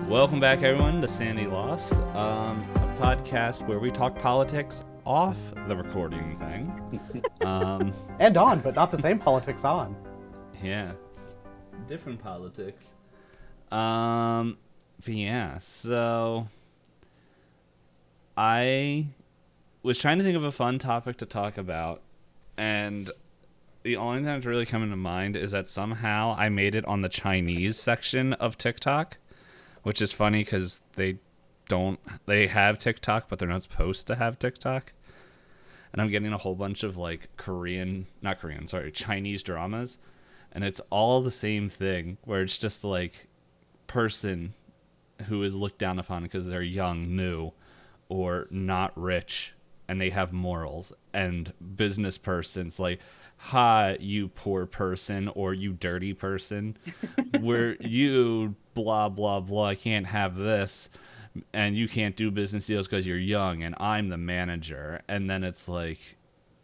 Welcome back, everyone, to Sanity Lost, a podcast where we talk politics off the recording thing. And on, but not the same politics on. Yeah. Different politics. But yeah, so I was trying to think of a fun topic to talk about, and the only thing that's really coming to mind is that somehow I made it on the Chinese section of TikTok, which is funny because they have TikTok, but they're not supposed to have TikTok. And I'm getting a whole bunch of like Chinese dramas. And it's all the same thing where it's just like person who is looked down upon because they're young, new, or not rich, and they have morals. And business persons like, hi, you poor person, or you dirty person, where you blah, blah, blah, can't have this, and you can't do business deals because you're young, and I'm the manager. And then it's like,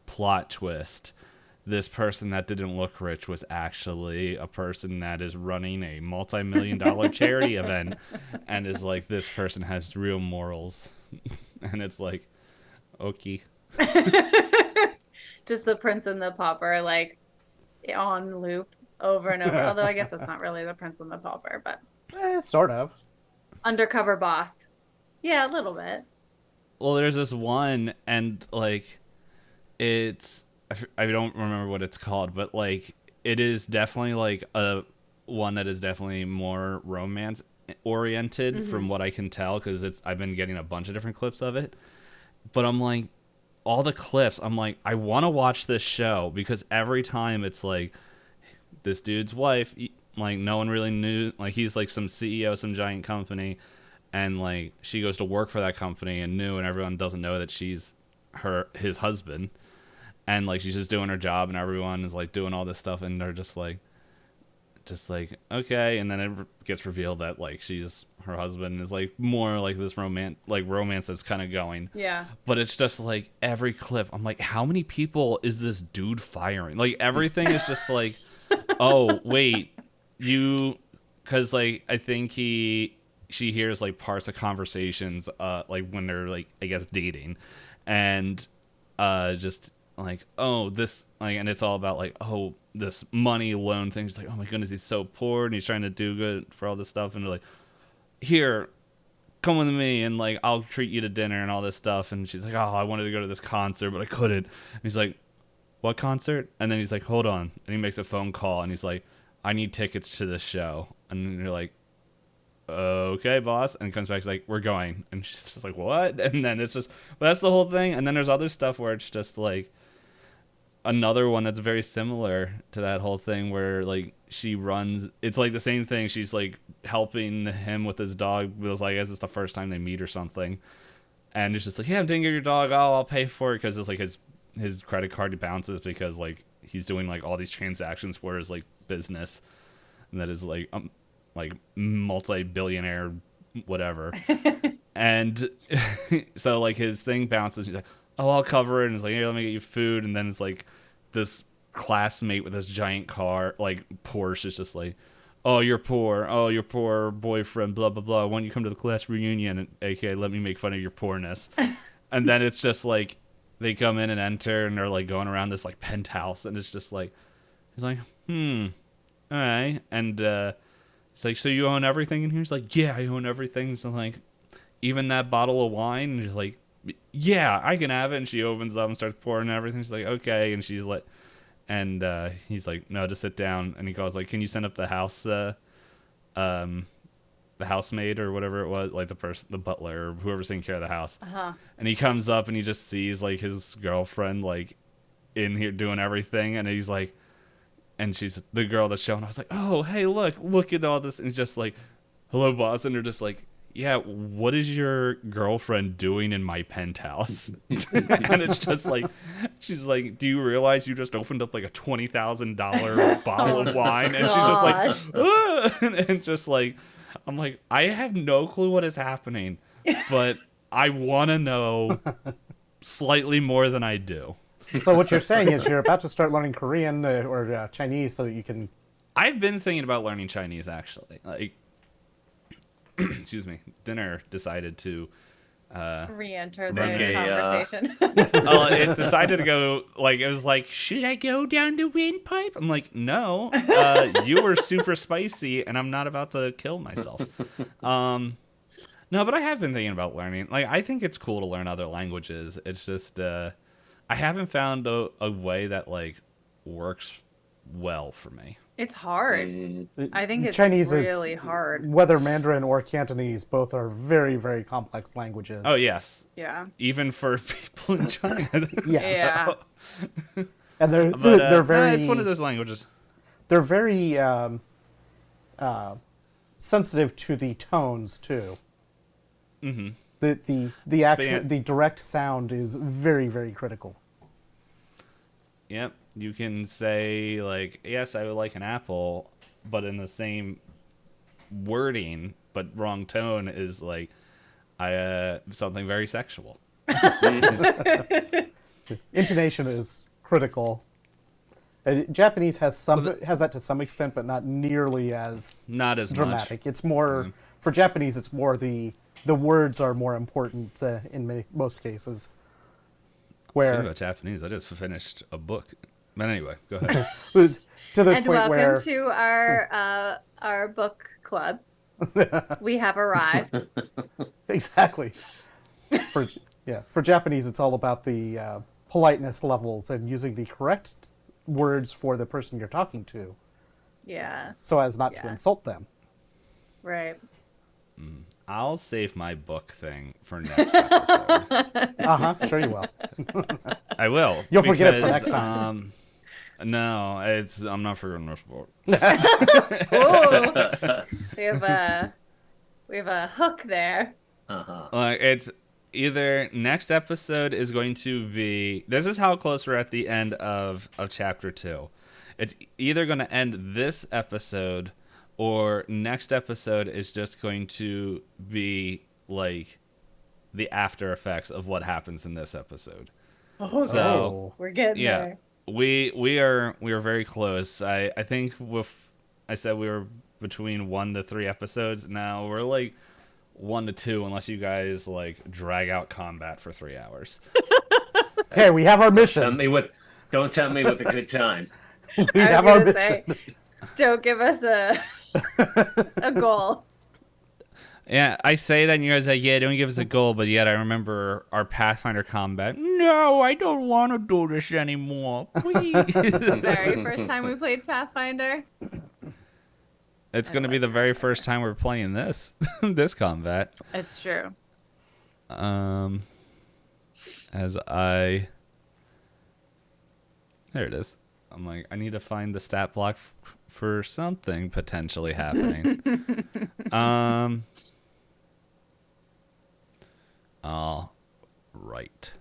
plot twist. This person that didn't look rich was actually a person that is running a multi-million-dollar charity event, and is like, this person has real morals. And it's like, okay. Just the Prince and the Pauper, like, on loop over and over. Although I guess that's not really the Prince and the Pauper, but Sort of. undercover boss. Yeah, a little bit. Well, there's this one, and like, I don't remember what it's called, but like, it is definitely like a one that is definitely more romance oriented from what I can tell, because I've been getting a bunch of different clips of it. But I'm like, all the clips, I'm like, I want to watch this show, because every time it's like, this dude's wife, like, no one really knew, like, he's like some CEO of some giant company, and like, she goes to work for that company and everyone doesn't know that she's his husband, and like, she's just doing her job, and everyone is like doing all this stuff, and they're just like okay, and then it gets revealed that like she's her husband, is like more like this romance that's kind of going. Yeah. But it's just like every clip, I'm like, how many people is this dude firing? Like, everything is just like, oh wait, because like, I think she hears like parts of conversations like when they're like, I guess, dating, and just like, oh, this, like, and it's all about like, oh, this money loan thing. She's like, oh my goodness, he's so poor and he's trying to do good for all this stuff, and they're like, here, come with me, and like, I'll treat you to dinner and all this stuff. And she's like, oh, I wanted to go to this concert, but I couldn't. And he's like, what concert? And then he's like, hold on, and he makes a phone call, and he's like, I need tickets to this show. And you're like, okay, boss. And he comes back, he's like, we're going. And she's just like, what? And then it's just, well, that's the whole thing. And then there's other stuff where it's just like another one that's very similar to that whole thing, where like, she runs, it's like the same thing, she's like helping him with his dog, because like, I guess it's the first time they meet or something, and it's just like, yeah, I'm taking care of your dog, oh, I'll pay for it, because it's like his credit card bounces, because like, he's doing like all these transactions for his like business, and that is like multi-billionaire whatever. And so like, his thing bounces, he's like, oh, I'll cover it, and it's like, here, let me get you food. And then it's like, this classmate with this giant car, like Porsche, is just like, oh, you're poor boyfriend, blah blah blah, why don't you come to the class reunion, and aka let me make fun of your poorness. And then it's just like, they come in and enter, and they're like going around this like penthouse, and it's just like, he's like, all right. And it's like, so you own everything in here? He's like, yeah, I own everything. So like, even that bottle of wine? And he's like, yeah, I can have it. And she opens up and starts pouring everything. She's like, okay. And she's like, and he's like, no, just sit down. And he goes like, can you send up the housemaid or whatever it was, like the butler or whoever's taking care of the house. And he comes up and he just sees like his girlfriend like in here doing everything, and he's like, and she's the girl that's showing. I was like, oh, hey, look at all this. And he's just like, hello, boss. And they're just like, yeah, what is your girlfriend doing in my penthouse? And it's just like, she's like, do you realize you just opened up like a $20,000 bottle of wine? And she's just like, and just like, I'm like, I have no clue what is happening, but I want to know slightly more than I do. So what you're saying is you're about to start learning Korean or Chinese so that you can... I've been thinking about learning Chinese, actually. Like, excuse me, dinner decided to Re-enter Make the a, conversation. it decided to go, like, it was like, should I go down the windpipe? I'm like, no, you were super spicy and I'm not about to kill myself. No, but I have been thinking about learning. Like, I think it's cool to learn other languages. It's just, I haven't found a way that, like, works well for me. It's hard. I think it's Chinese really is, hard. whether Mandarin or Cantonese, both are very, very complex languages. Oh, yes. Yeah. Even for people in China. Yeah. And they're very. it's one of those languages. They're very sensitive to the tones too. Mm-hmm. The actual the direct sound is very, very critical. Yep. You can say, like, yes, I would like an apple, but in the same wording, but wrong tone is like, something very sexual. Intonation is critical. Japanese has that to some extent, but not nearly as Not as dramatic. much. It's more for Japanese. It's more the words are more important in most cases. Speaking Where about Japanese, I just finished a book. But anyway, go ahead. to the And point welcome where to our book club. We have arrived. exactly for Japanese, it's all about the politeness levels and using the correct words for the person you're talking to, Yeah. so as not to Yeah. insult them. Right. I'll save my book thing for next episode. Sure you will. I will. You'll forget it for because, next time. No, I'm not forgetting this book. Ooh. we have a hook there. It's either next episode is going to be. This is how close we're at the end of chapter 2. It's either going to end this episode, or next episode is just going to be like the after effects of what happens in this episode. Oh, So, we're getting yeah, there. we are very close. I think I said we were between 1 to 3 episodes. Now we're like 1 to 2, unless you guys like drag out combat for 3 hours. Hey, we have our mission. Don't tempt me with a good time. We I have was our gonna mission. say, don't give us a goal. Yeah, I say that and you guys are like, yeah, don't give us a goal, but yet I remember our Pathfinder combat. No, I don't want to do this anymore. Please. The very first time we played Pathfinder. It's going to be the very first time we're playing this this combat. It's true. There it is. I'm like, I need to find the stat block for something potentially happening. All right.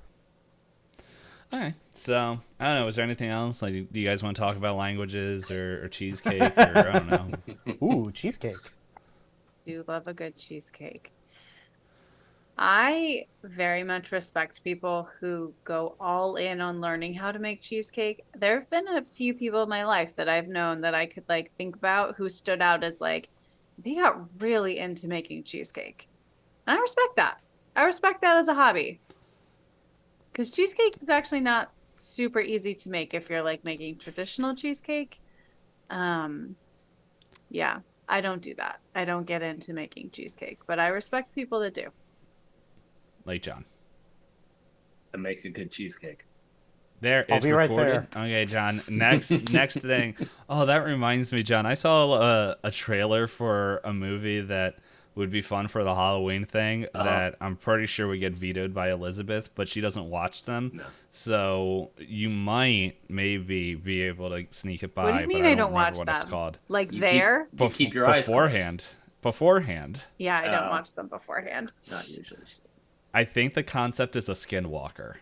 Okay, so I don't know. Is there anything else? Like, do you guys want to talk about languages or cheesecake or I don't know? Ooh, cheesecake. Do love a good cheesecake. I very much respect people who go all in on learning how to make cheesecake. There have been a few people in my life that I've known that I could like think about who stood out as like they got really into making cheesecake. And I respect that. I respect that as a hobby. Because cheesecake is actually not super easy to make if you're like making traditional cheesecake. Yeah, I don't do that. I don't get into making cheesecake, but I respect people that do. Like John. To make a good cheesecake. There, I'll it's be right recorded. there. Okay, John. Next thing. Oh, that reminds me, John. I saw a trailer for a movie that would be fun for the Halloween thing that I'm pretty sure would get vetoed by Elizabeth, but she doesn't watch them. No. So you might maybe be able to sneak it by. What do you mean but I don't don't watch remember what them? it's called. Like You there? keep your eyes beforehand. Beforehand. Yeah, I don't watch them beforehand. Not usually. I think the concept is a skinwalker.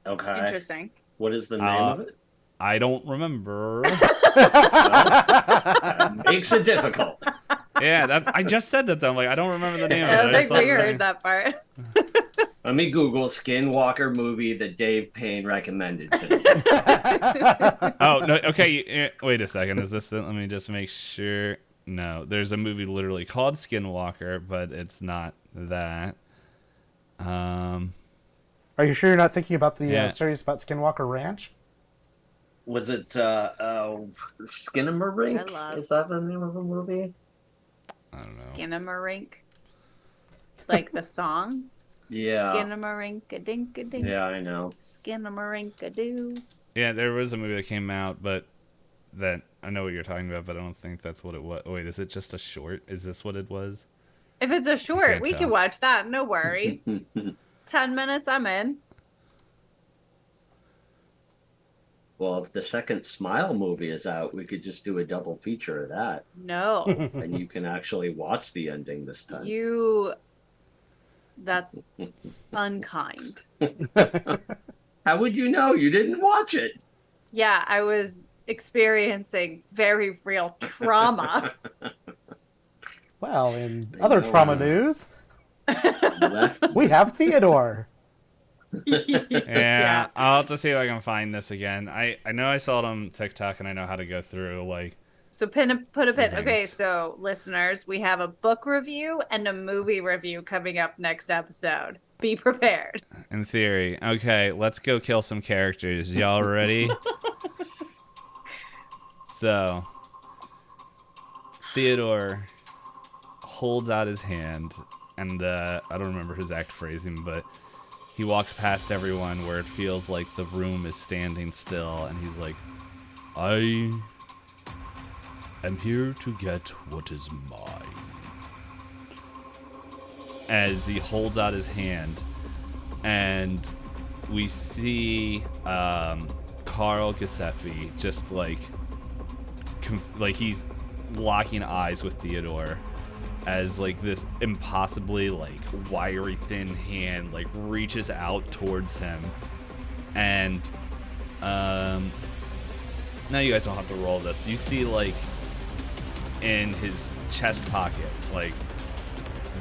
Okay. Interesting. What is the name of it? I don't remember. Makes it difficult. Yeah, I just said that though. I'm like, I don't remember the name I of it. don't I just think we thought- heard that part. Let me Google Skinwalker movie that Dave Payne recommended to me. Oh, no, okay. Wait a second. Is this it? Let me just make sure. No, there's a movie literally called Skinwalker, but it's not that. Are you sure you're not thinking about the Yeah. series about Skinwalker Ranch? Was it Skinamarink? I love- Is that the name of the movie? I don't know. Skinamarink. Like the song? Yeah. Skinamarink-a-dink-a-dink. Yeah, I know. Skinamarink-a-doo. Yeah, there was a movie that came out, but that I know what you're talking about, but I don't think that's what it was. Wait, is it just a short? Is this what it was? If it's a short, can't we tell. can watch that. No worries. 10 minutes, I'm in. Well, if the second Smile movie is out, we could just do a double feature of that. No. And you can actually watch the ending this time. That's unkind. How would you know? You didn't watch it. Yeah, I was experiencing very real trauma. Well, in other trauma news, Left. we have Theodore. Yeah, I'll have to see if I can find this again. I know I saw it on TikTok, and I know how to go through, like... So put a pin. Okay, Thanks. so listeners, we have a book review and a movie review coming up next episode. Be prepared. In theory. Okay, let's go kill some characters. Y'all ready? So, Theodore holds out his hand, and I don't remember his exact phrasing, but he walks past everyone where it feels like the room is standing still, and he's like, I am here to get what is mine. As he holds out his hand, and we see Carl Giuseppe just like he's locking eyes with Theodore as like this impossibly like wiry thin hand like reaches out towards him, and now you guys don't have to roll this. You see like in his chest pocket like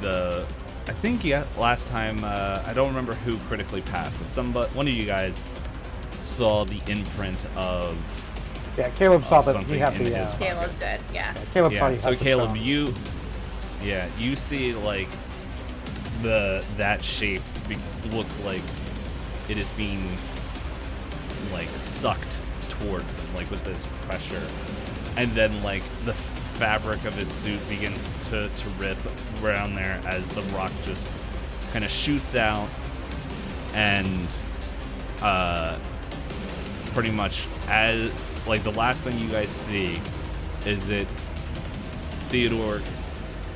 I think last time I don't remember who critically passed, but one of you guys saw the imprint of Yeah, Caleb saw that something he had in the. his pocket. Caleb did, yeah. Caleb saw Yeah, he so had the Caleb, stone. you see like that shape looks like it is being like sucked towards him, like with this pressure, and then like the fabric of his suit begins to rip around there as the rock just kind of shoots out, and pretty much as like the last thing you guys see is it Theodore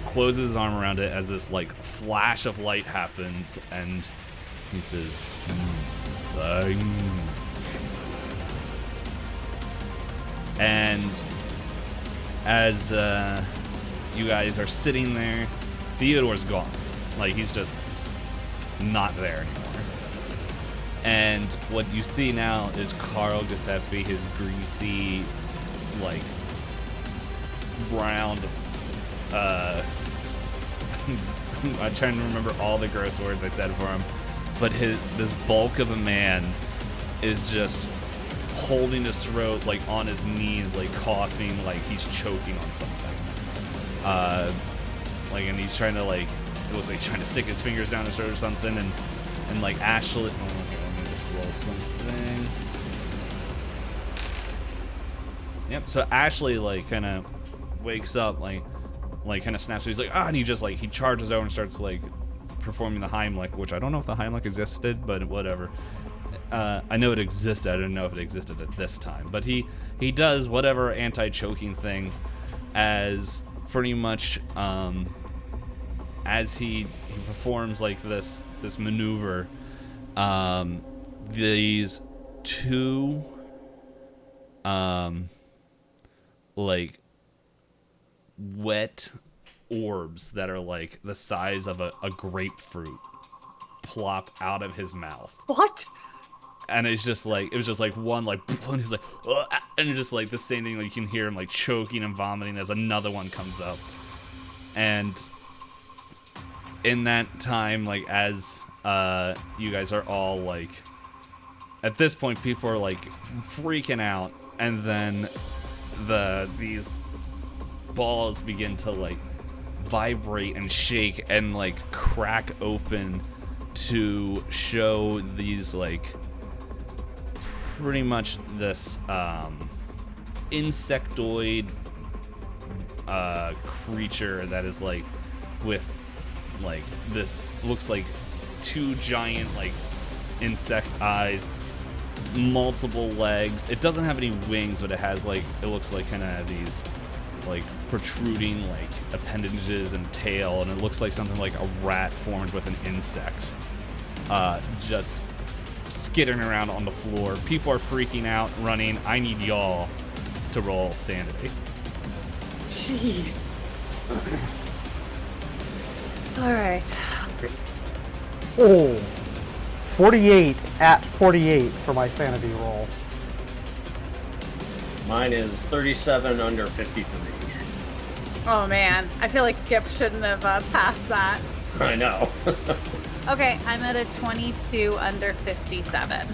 closes his arm around it as this like flash of light happens, and he says, "Thank." And as you guys are sitting there, Theodore's gone. Like he's just not there anymore. And what you see now is Carl Giuseppe, his greasy, like, brown, I'm trying to remember all the gross words I said for him, but this bulk of a man is just holding his throat, like, on his knees, like, coughing, like he's choking on something. Like, and he's trying to, like, it was like trying to stick his fingers down his throat or something, and like, Ashley... roll something. Yep. So Ashley like kind of wakes up, like kind of snaps. So he's like, and he just like he charges over and starts like performing the Heimlich, which I don't know if the Heimlich existed, but whatever. I know it existed. I didn't know if it existed at this time, but he does whatever anti-choking things as pretty much as he performs like this maneuver. These two like wet orbs that are like the size of a grapefruit plop out of his mouth. What? And it was just like one like and he's like ugh, and it's just like the same thing, like you can hear him like choking and vomiting as another one comes up. And in that time, like as you guys are all like at this point people are like freaking out, and then these balls begin to like vibrate and shake and like crack open to show these like pretty much this insectoid creature that is like with like this looks like two giant like insect eyes, multiple legs. It doesn't have any wings, but it has like, it looks like kind of these like protruding like appendages and tail, and it looks like something like a rat formed with an insect, just skittering around on the floor. People are freaking out, running. I need y'all to roll sanity. Jeez. All right. Oh, 48 at 48 for my sanity roll. Mine is 37 under 53. Oh man, I feel like Skip shouldn't have passed that. I know. Okay, I'm at a 22 under 57. Alright,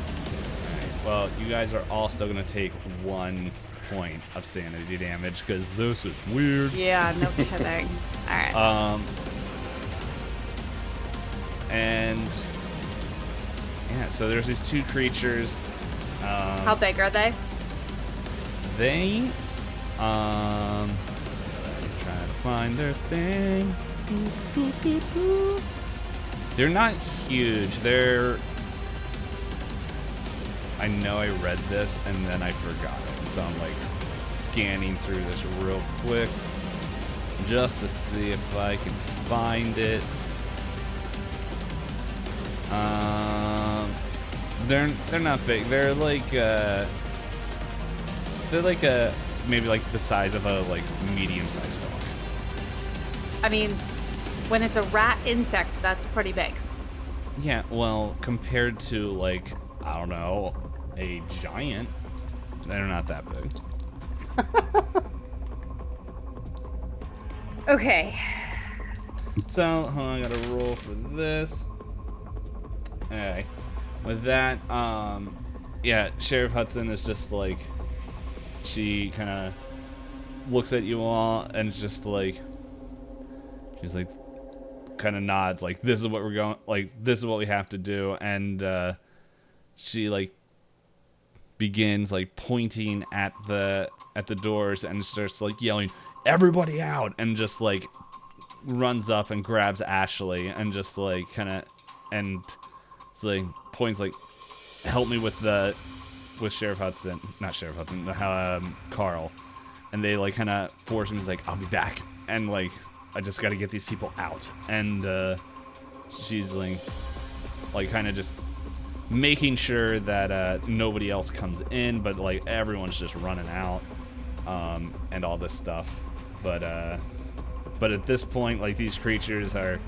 well, you guys are all still gonna take 1 point of sanity damage because this is weird. Yeah, no kidding. All right. And yeah, so there's these two creatures. How big are they? They, sorry, trying to find their thing. They're not huge. I know I read this and then I forgot it, so I'm like scanning through this real quick just to see if I can find it. They're not big. They're like maybe like the size of a like medium-sized dog. I mean, when it's a rat insect, that's pretty big. Yeah, well, compared to like, I don't know, a giant, they're not that big. Okay. So, hold on, I gotta roll for this. Okay. With that, yeah, Sheriff Hudson is just like, she kind of looks at you all and it's just like, she's like, kind of nods like, this is what we're going, like, this is what we have to do. And she like begins like pointing at the doors and starts like yelling, everybody out, and just like runs up and grabs Ashley and just like kind of, and it's like points like, help me with Sheriff Hudson, not Sheriff Hudson, Carl. And they like kind of force him. He's like, I'll be back, and like, I just got to get these people out. And she's like kind of just making sure that nobody else comes in, but like everyone's just running out, and all this stuff. But at this point, like, these creatures are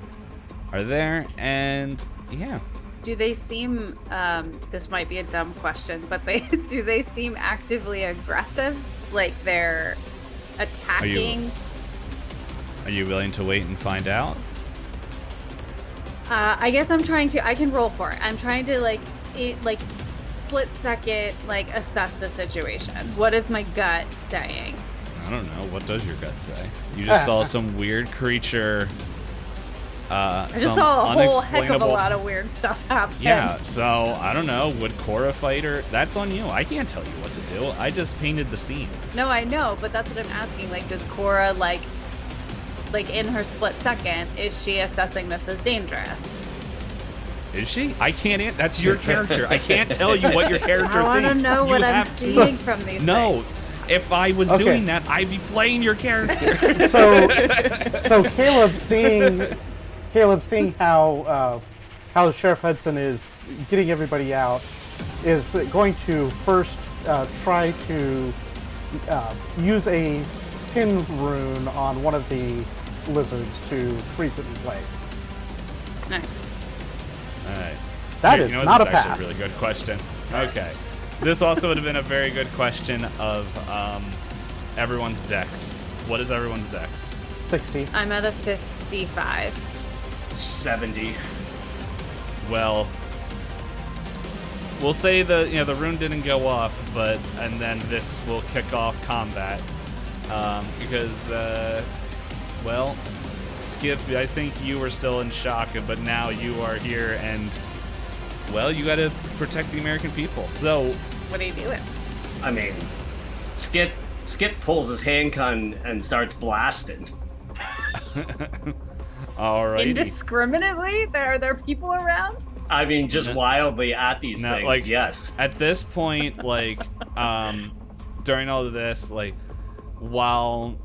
there, and yeah. Do they seem, this might be a dumb question, but do they seem actively aggressive? Like they're attacking? Are you willing to wait and find out? I guess I can roll for it. I'm trying to like split second, like assess the situation. What is my gut saying? I don't know. What does your gut say? You just saw some weird creature. I just saw a whole heck of a lot of weird stuff happen. Yeah, so I don't know. Would Cora fight her? That's on you. I can't tell you what to do. I just painted the scene. No, I know, but that's what I'm asking. Like, does Cora like in her split second, is she assessing this as dangerous? Is she? I can't. That's your character. I can't tell you what your character I thinks. I want to know what I'm seeing from these No. things. If I was doing that, I'd be playing your character. So Caleb seeing how Sheriff Hudson is getting everybody out, is going to first try to use a pin rune on one of the lizards to freeze it in place. Nice. All right. That is not a That's pass. actually a really good question. Okay. This also would have been a very good question of everyone's dex. What is everyone's dex? 60. I'm at a 55. 70. Well, we'll say the rune didn't go off, and then this will kick off combat. Because, well, Skip, I think you were still in shock, but now you are here, and, well, you gotta protect the American people. So, What are you doing? I mean, Skip pulls his handgun and starts blasting. alrighty. Indiscriminately? Are there people around? I mean, just wildly at these Now, things. like, yes. At this point, like, during all of this, like, while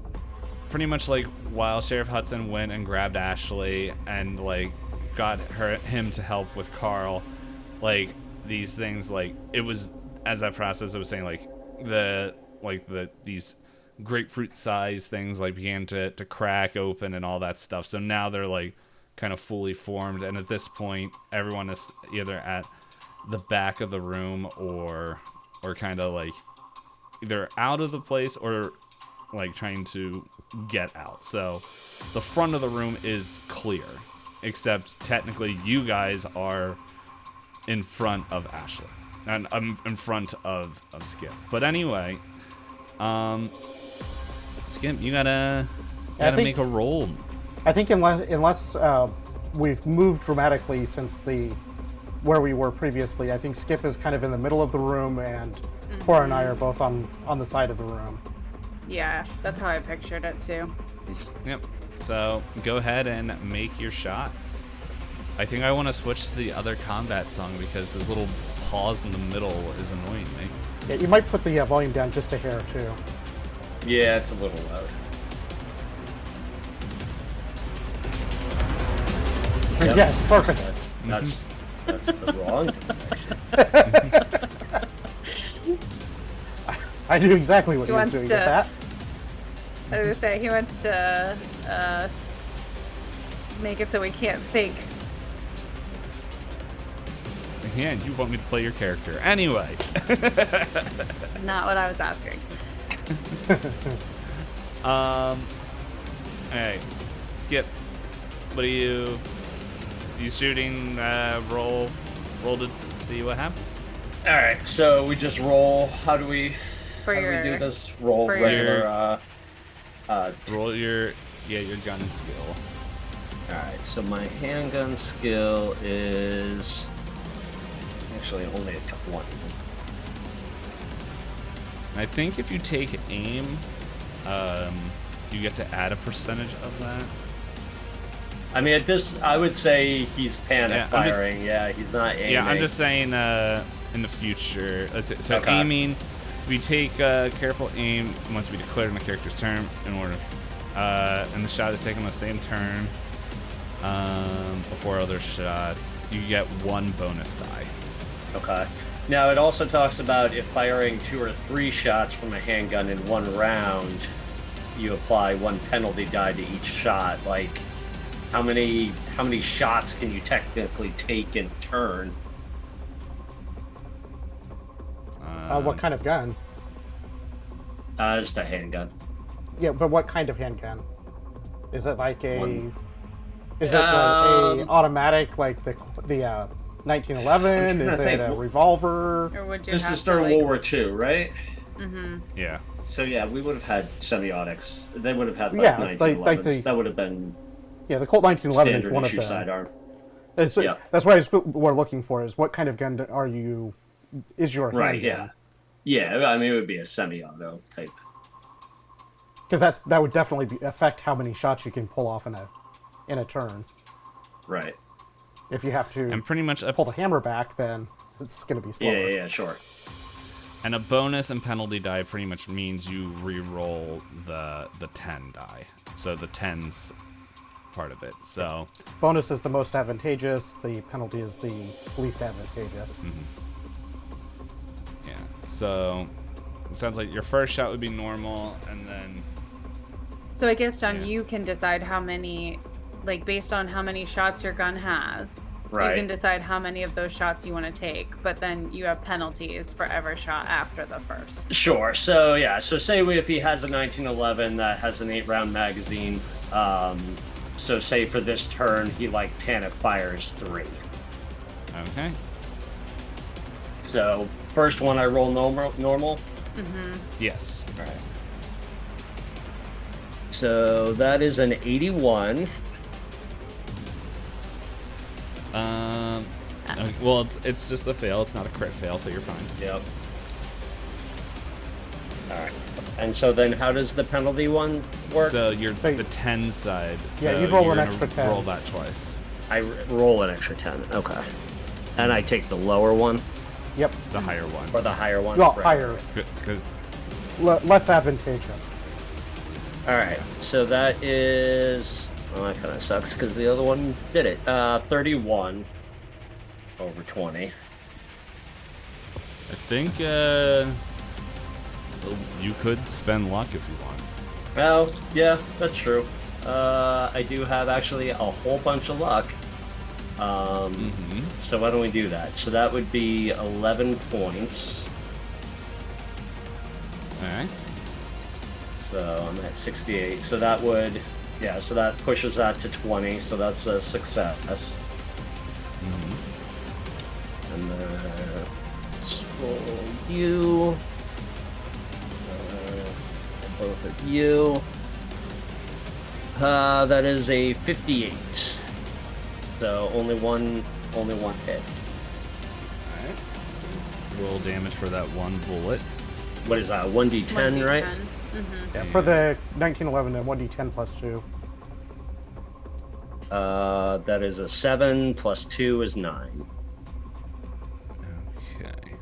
Sheriff Hudson went and grabbed Ashley and, like, got him to help with Carl, like, these things, like, it was, as that process, I was saying, like, these grapefruit size things, like, began to crack open and all that stuff. So now they're, like, kind of fully formed, and at this point everyone is either at the back of the room or kind of like either out of the place or like trying to get out. So the front of the room is clear, except technically you guys are in front of Ashley and I'm in front of Skip. But anyway, Skip, you gotta make a roll. I think unless we've moved dramatically since where we were previously, I think Skip is kind of in the middle of the room, and Cora and I are both on the side of the room. Yeah, that's how I pictured it too. Yep. So go ahead and make your shots. I think I want to switch to the other combat song because this little pause in the middle is annoying me. Yeah, you might put the volume down just a hair too. Yeah, it's a little loud. Yep. Yes, perfect. That's the wrong direction. I knew exactly what He he was wants doing to- with that. I was gonna say, he wants to make it so we can't think. Yeah, you want me to play your character. Anyway. That's not what I was asking. Hey, Skip, what are you shooting, roll to see what happens? All right, so we just roll. How do we do this? Roll for regular. Roll your gun skill. All right, so my handgun skill is actually only a one. I think if you take aim, you get to add a percentage of that. I mean, at this, I would say he's panic firing. Yeah, He's not aiming. Yeah, I'm just saying in the future. So Okay. aiming, we take careful aim must be declared in the character's turn in order. And the shot is taken on the same turn before other shots. You get one bonus die. Okay. Now, it also talks about if firing 2 or 3 shots from a handgun in one round, you apply 1 penalty die to each shot. Like, how many shots can you technically take in a turn? What kind of gun? Just a handgun. Yeah, but what kind of handgun? Is it like a? One. Is it a automatic like the 1911? Is it a revolver? Or would you This have is to, during like... World War II, right? Mm-hmm. Yeah. So yeah, we would have had semi-automatics. They would have had like Yeah, 1911s. like the- That would have been Yeah, the Colt 1911 is standard one of issue them. sidearm. It's, Yeah. That's what we're looking for. Is what kind of gun are you? Is your Right. handgun? Yeah. Yeah. I mean, it would be a semi-auto type. Because that would definitely affect how many shots you can pull off in a turn. Right. If you have to And pretty much pull the hammer back, then it's going to be slower. Yeah. Sure. And a bonus and penalty die pretty much means you re-roll the 10 die. So the 10's part of it. So Bonus is the most advantageous. The penalty is the least advantageous. yeah. So it sounds like your first shot would be normal, and then So I guess, John, Yeah. you can decide how many, like, based on how many shots your gun has. Right. You can decide how many of those shots you want to take, but then you have penalties for every shot after the first. Sure. So yeah. So say if he has a 1911 that has an 8-round magazine. So say for this turn he like panic fires 3. okay. So first one I roll normal. Yes. All right. So that is an 81. Okay, well, it's just a fail. It's not a crit fail, so you're fine. Yep. All right. And so then how does the penalty one work? So you're So- the 10 side. Yeah, so you roll you're an gonna extra 10. Roll that twice. I roll an extra 10. Okay. And I take the lower one Yep. The higher one. or the higher one? Well, Right. higher. Because Less advantageous. All right. So that is. Well, that kind of sucks because the other one did it. 31 over 20. I think you could spend luck if you want. Oh, yeah, that's true. I do have actually a whole bunch of luck. So why don't we do that? So that would be 11 points. All right. So I'm at 68. So that would, yeah, so that pushes that to 20. So that's a success. And then let's roll you. Both of you. That is a 58. So only one hit. All right. So roll damage for that one bullet. What is that? 1d10, right? Mm-hmm. Yeah, for the 1911, then 1d10 plus 2. That is a 7 plus 2 is 9. Okay.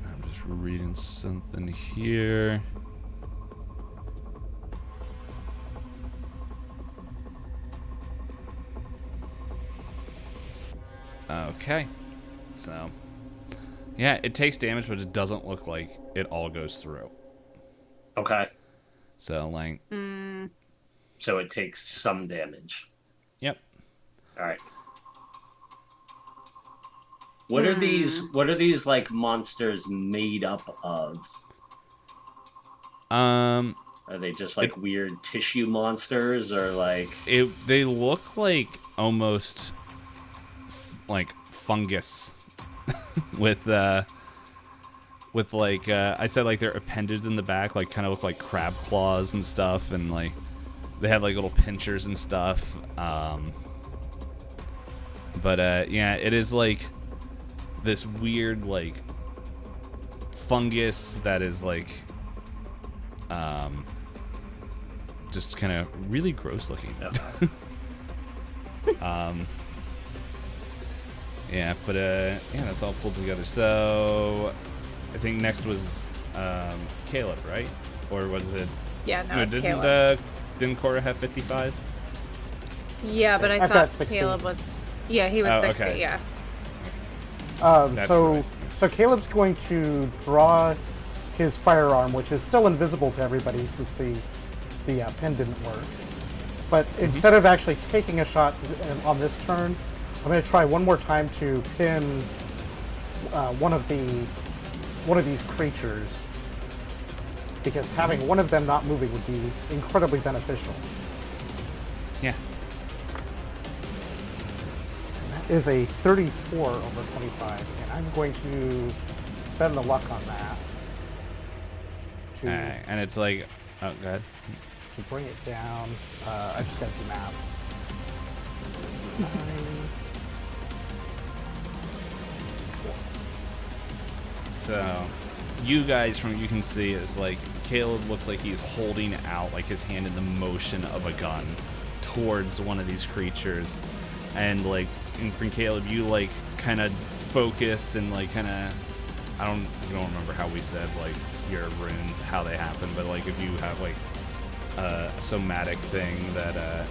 I'm just reading something here. Okay. So, yeah, it takes damage, but it doesn't look like it all goes through. Okay. So, like, So it takes some damage. yep. All right. What are these? What are these like monsters made up of? Um, Are they just like weird tissue monsters, or like? they look like almost like fungus with like I said, like their appendages in the back like kind of look like crab claws and stuff, and like they have like little pinchers and stuff. But yeah, it is like this weird like fungus that is like just kind of really gross looking. Yeah. Yeah, but yeah, that's all pulled together. So I think next was Caleb, right? Or was it? Yeah, no, it's Caleb. Didn't Cora have 55? Yeah, but I I've thought got 60. Caleb was. Yeah, he was Oh, 60. okay. Yeah. That's So right. so Caleb's going to draw his firearm, which is still invisible to everybody since the pin didn't work. But instead of actually taking a shot on this turn, I'm going to try one more time to pin one of these creatures, because having one of them not moving would be incredibly beneficial. Yeah. Is a 34 over 25, and I'm going to spend the luck on that to, And it's like, oh, go ahead. to bring it down. I just got to do math. 9, 4. So, you guys, from you can see, is like Caleb looks like he's holding out like his hand in the motion of a gun towards one of these creatures, and like, and from Caleb, you like kind of focus and like kind of, I don't remember how we said like your runes, how they happen, but like if you have like a somatic thing that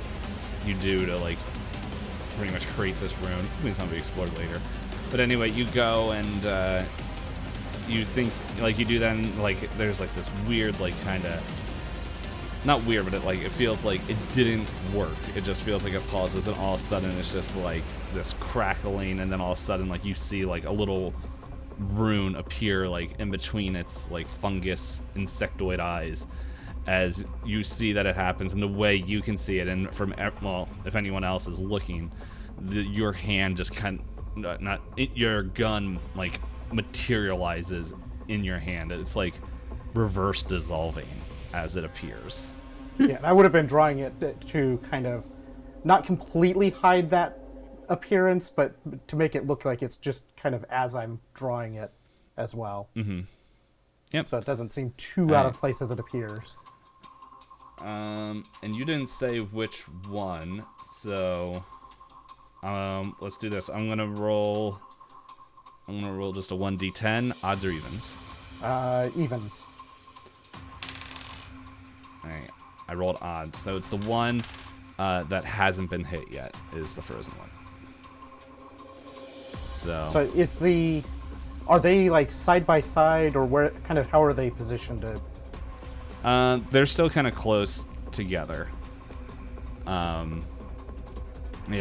you do to like pretty much create this rune. I mean, something to be explored later. But anyway, you go and you think like you do then like there's like this weird like kind of not weird, but it feels like it didn't work. It just feels like it pauses, and all of a sudden it's just like this crackling, and then all of a sudden like you see like a little rune appear like in between its like fungus insectoid eyes as you see that it happens, and the way you can see it, and from well, if anyone else is looking, your hand just your gun like materializes in your hand. It's like reverse dissolving. as it appears. Yeah, and I would have been drawing it to kind of not completely hide that appearance, but to make it look like it's just kind of as I'm drawing it as well. Mm-hmm. Yep. So it doesn't seem too out of place as it appears. And you didn't say which one, so let's do this. I'm gonna roll just a 1d10, odds or evens. Evens. Alright, I rolled odds, so it's the one that hasn't been hit yet is the frozen one. So it's the... Are they like side by side, or where? Kind of how are they positioned? They're still kind of close together. Yeah,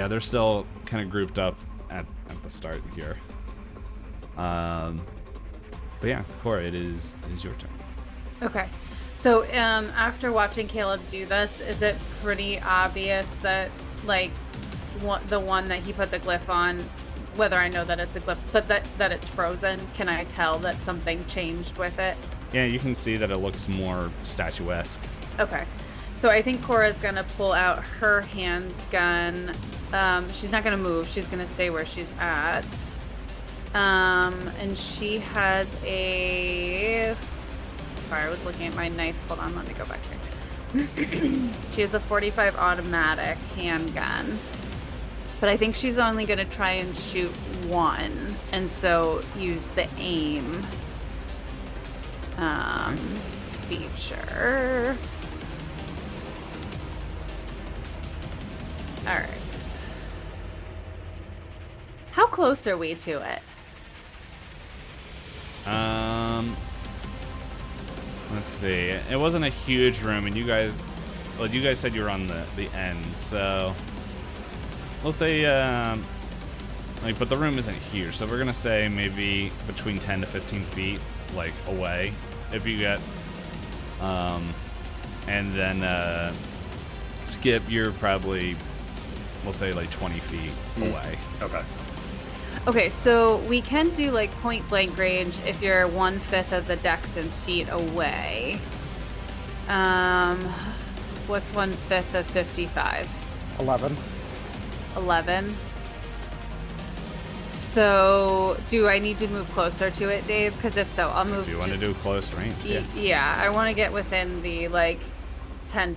they're still kind of grouped up at the start here. But yeah, Cora, it is your turn. Okay. So after watching Caleb do this, is it pretty obvious that like the one that he put the glyph on, whether I know that it's a glyph, but that it's frozen, can I tell that something changed with it? Yeah, you can see that it looks more statuesque. Okay. So I think Cora's going to pull out her handgun. She's not going to move. She's going to stay where she's at. And she has a... Sorry, I was looking at my knife. Hold on, let me go back here. She has a 45 automatic handgun. But I think she's only going to try and shoot one. And so use the aim feature. All right. How close are we to it? Let's see. It wasn't a huge room, and you guys said you were on the end, so we'll say but the room isn't huge, so we're gonna say maybe between 10 to 15 feet, like away, if you get, and then Skip, you're probably, we'll say like 20 feet away. Okay. Okay, so we can do like point blank range if you're 1/5 of the dex in feet away. What's 1/5 of 55? 11. 11. So, do I need to move closer to it, Dave? Because if so, I'll move. If you want to do close range, yeah, I want to get within the like 10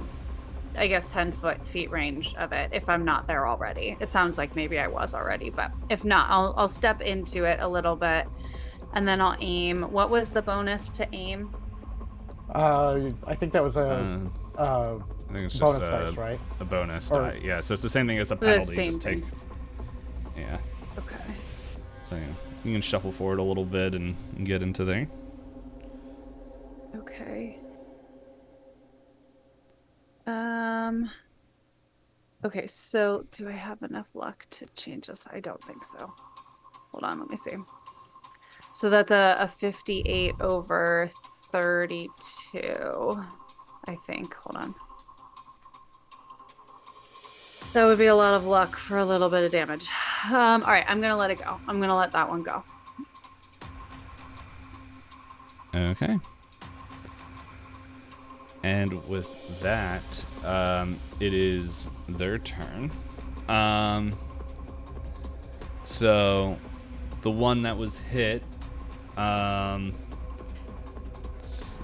feet range of it if I'm not there already. It sounds like maybe I was already, but if not, I'll step into it a little bit and then I'll aim. What was the bonus to aim? I think that was a I think it's bonus just dice, right? a bonus die. Yeah, so it's the same thing as a penalty. same Just take. thing. Yeah. Okay. So yeah, you can shuffle forward a little bit and get into there. Okay. Okay, so do I have enough luck to change this? I don't think so. Hold on, let me see. So that's a 58 over 32, I think. Hold on. That would be a lot of luck for a little bit of damage. All right, I'm going to let it go. I'm going to let that one go. Okay. And with that, it is their turn. So the one that was hit, let's see,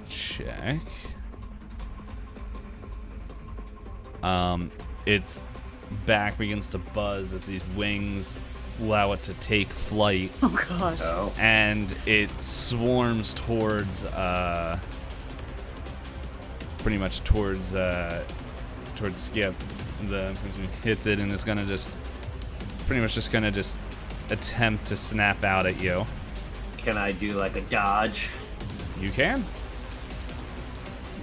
check. Its back begins to buzz as these wings allow it to take flight. Oh gosh. Oh. And it swarms towards pretty much towards Skip. The person hits it and is gonna just attempt to snap out at you. Can I do like a dodge? You can.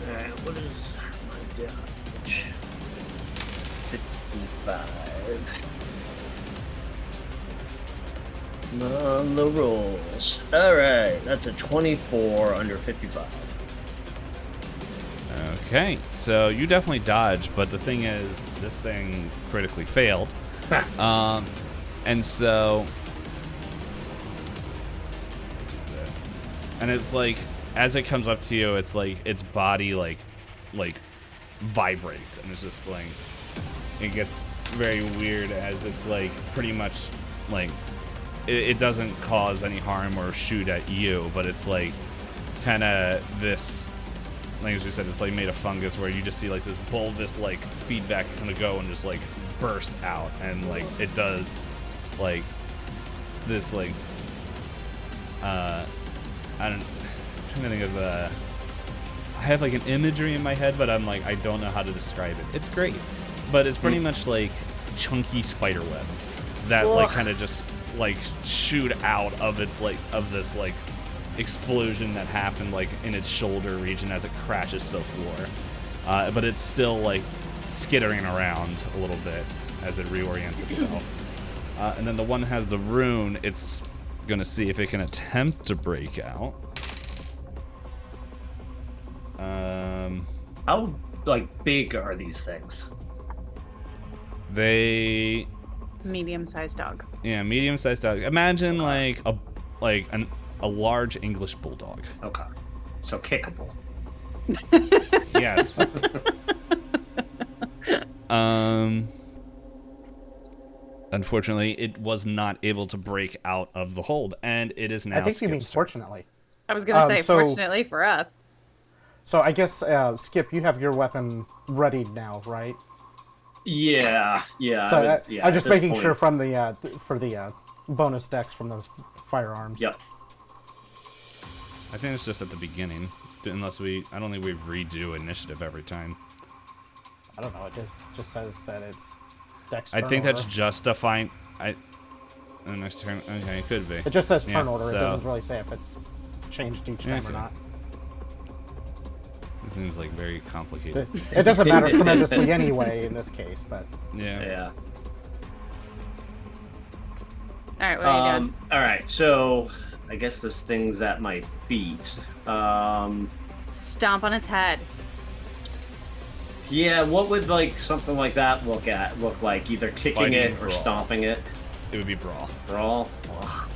Alright, what is my dodge? 65. On the rolls. Alright, that's a 24 under 55. Okay, so you definitely dodged, but the thing is, this thing critically failed. And so do this, and it's like as it comes up to you, it's like its body like vibrates, and it's just like it gets very weird as it's like pretty much like it doesn't cause any harm or shoot at you, but it's like kind of this, like as you said, it's like made of fungus where you just see like this bulbous like feedback kind of go and just like burst out, and like it does like this like I'm trying to think of I have like an imagery in my head, but I'm like I don't know how to describe it. It's great, but it's pretty much like chunky spider webs that like kind of just like shoot out of its like of this like explosion that happened like in its shoulder region as it crashes to the floor, but it's still like skittering around a little bit as it reorients itself. And then the one that has the rune, it's gonna see if it can attempt to break out. How like big are these things? They Medium-sized dog. Yeah, medium-sized dog. Imagine like a large English bulldog. Okay, so kickable. Yes. Unfortunately, it was not able to break out of the hold, and it is now. I think you mean Skip's turn. fortunately. I was gonna say, so- fortunately for us. So I guess, Skip, you have your weapon readied now, right? Yeah. So yeah. I'm just at this making point- sure from the for the bonus decks from the firearms. Yep. I think it's just at the beginning, unless I don't think we redo initiative every time. I don't know. It just says that it's dex. I turn think that's order. just a fine. Next turn. Okay, it could be. It just says turn Yeah, order. It so- doesn't really say if it's changed each time Okay. or not. It seems like very complicated. It doesn't matter tremendously anyway in this case, but Yeah. Yeah. All right, what are you doing? All right, so I guess this thing's at my feet. Stomp on its head. Yeah, what would like something like that look like? Either kicking Fighting it or brawl. stomping it? It would be brawl. Brawl. Ugh.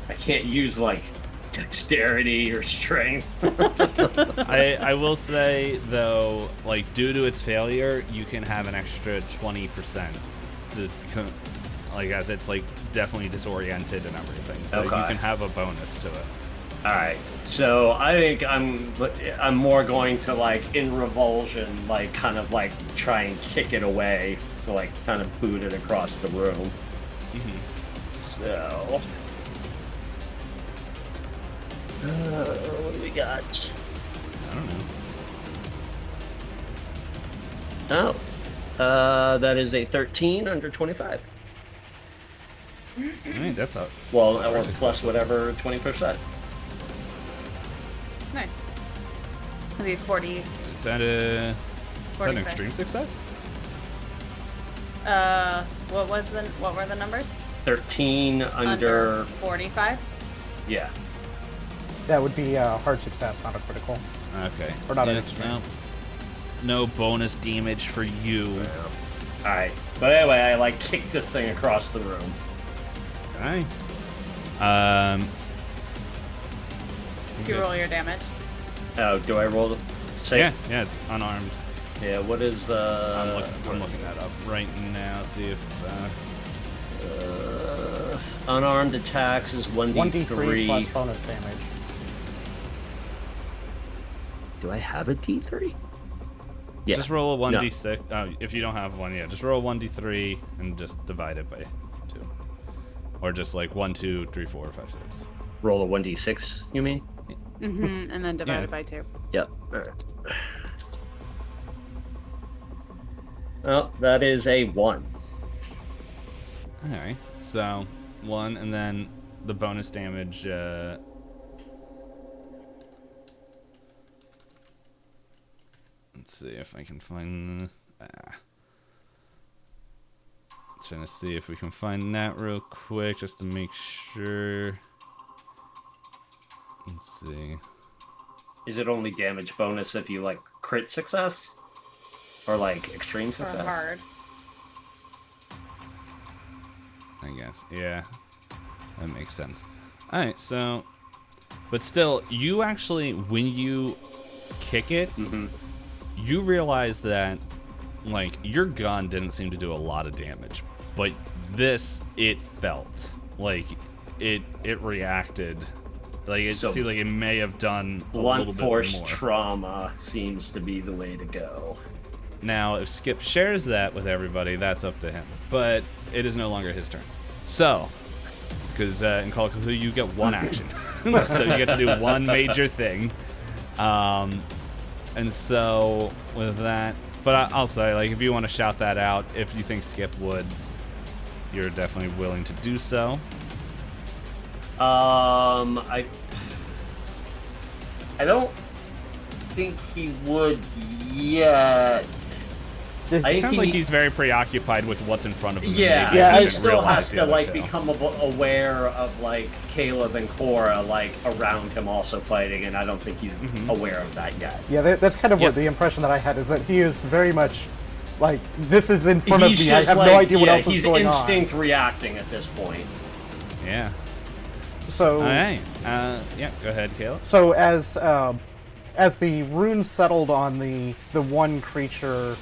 I can't use like dexterity or strength. I will say though, like due to its failure, you can have an extra 20% like as it's like definitely disoriented and everything, so you Okay. can have a bonus to it. All right, so I think I'm more going to like in revulsion, like kind of like try and kick it away, so like kind of boot it across the room. So, what do we got? I don't know. Oh, that is a 13 under 25. I mean, that's a Well, That's that a was plus success, isn't whatever 20%. Nice. It'll be 40. is that an 45. extreme success? What were the numbers? 13 under 45. yeah. that would be a hard success, not a critical. Okay. Or not an Yeah, extreme. no bonus damage for you. All right, but anyway, I like kicked this thing across the room. Okay. You roll your damage. Oh, do I roll the save? Yeah, it's unarmed. Yeah, what is I'm what looking is that up right now. See if unarmed attacks is 1d3 plus 1d3. bonus damage. Do I have a d3? Yeah. just roll a No. 1d6. If you don't have one, yeah, just roll 1d3 and just divide it by 2, or just like 1, 2, 3, 4, 5, 6. Roll a 1d6, you mean? Mm-hmm. And then divided Yeah. by 2. Yep. All right. Well, that is a 1. All right. So 1, and then the bonus damage. Let's see if I can find. Trying to see if we can find that real quick, just to make sure. Let's see. Is it only damage bonus if you like crit success? Or like extreme Or success? hard. I guess. Yeah. That makes sense. All right, so, but still, you actually, when you kick it, you realize that, like, your gun didn't seem to do a lot of damage, but this, it felt like it reacted. Like, it seemed like it may have done a little Blunt bit force more. trauma seems to be the way to go. Now, if Skip shares that with everybody, that's up to him. But it is no longer his turn. So, because in Call of Cthulhu, you get one action. So you get to do one major thing. And so, with that... But I'll say, like, if you want to shout that out, if you think Skip would, you're definitely willing to do so. I don't think he would yet. It sounds like he's very preoccupied with what's in front of him. Yeah, Yeah, he I still has to like become aware of like Caleb and Cora like around him also fighting, and I don't think he's aware of that yet. Yeah, that's kind of what the impression that I had, is that he is very much like, this is in front of me. I have no idea what else is going on. He's instinct reacting at this point. Yeah. So. All right. Yeah. Go ahead, Caleb. So as the runes settled on the one creature,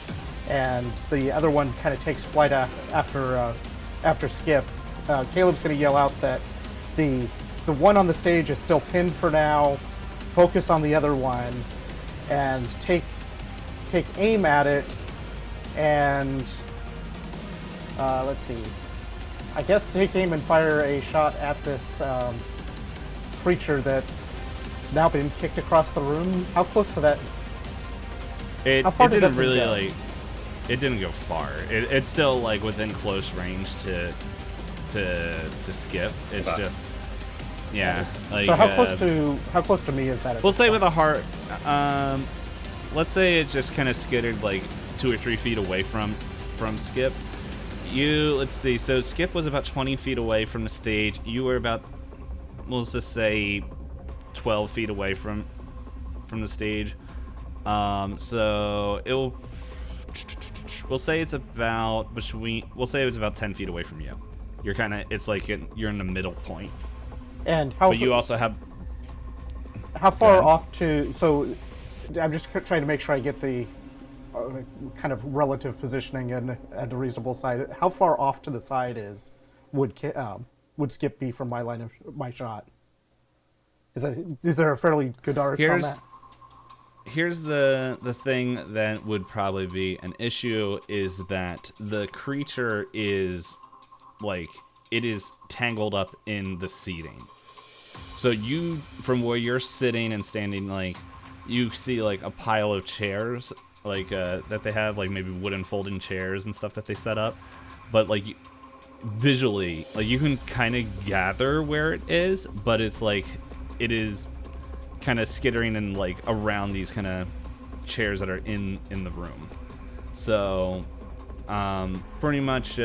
and the other one kind of takes flight after Skip, Caleb's going to yell out that the one on the stage is still pinned for now. Focus on the other one, and take aim at it, and let's see. I guess take aim and fire a shot at this creature that's now been kicked across the room. How close to that? It did didn't that really go? like. It didn't go far. It's still like within close range to Skip. It's just, yeah. Like, So how close to me is that? We'll say with a heart. Let's say it just kind of skittered like 2 or 3 feet away from Skip. Let's see. So Skip was about 20 feet away from the stage. You were about, we'll just say, 12 feet away from the stage. So it'll. We'll say it's about We'll say it's about 10 feet away from you. You're kind of. It's like you're in the middle point. And how? But you also have. How far off to? So, I'm just trying to make sure I get the kind of relative positioning and at a reasonable side. How far off to the side would Skip be from my line of my shot? Is there a fairly good arc on that? Here's the thing that would probably be an issue, is that the creature is like, it is tangled up in the seating. So you, from where you're sitting and standing, like, you see like a pile of chairs, like that they have, like maybe wooden folding chairs and stuff that they set up, but like visually, like you can kind of gather where it is, but it's like it is kind of skittering and like around these kind of chairs that are in the room. So pretty much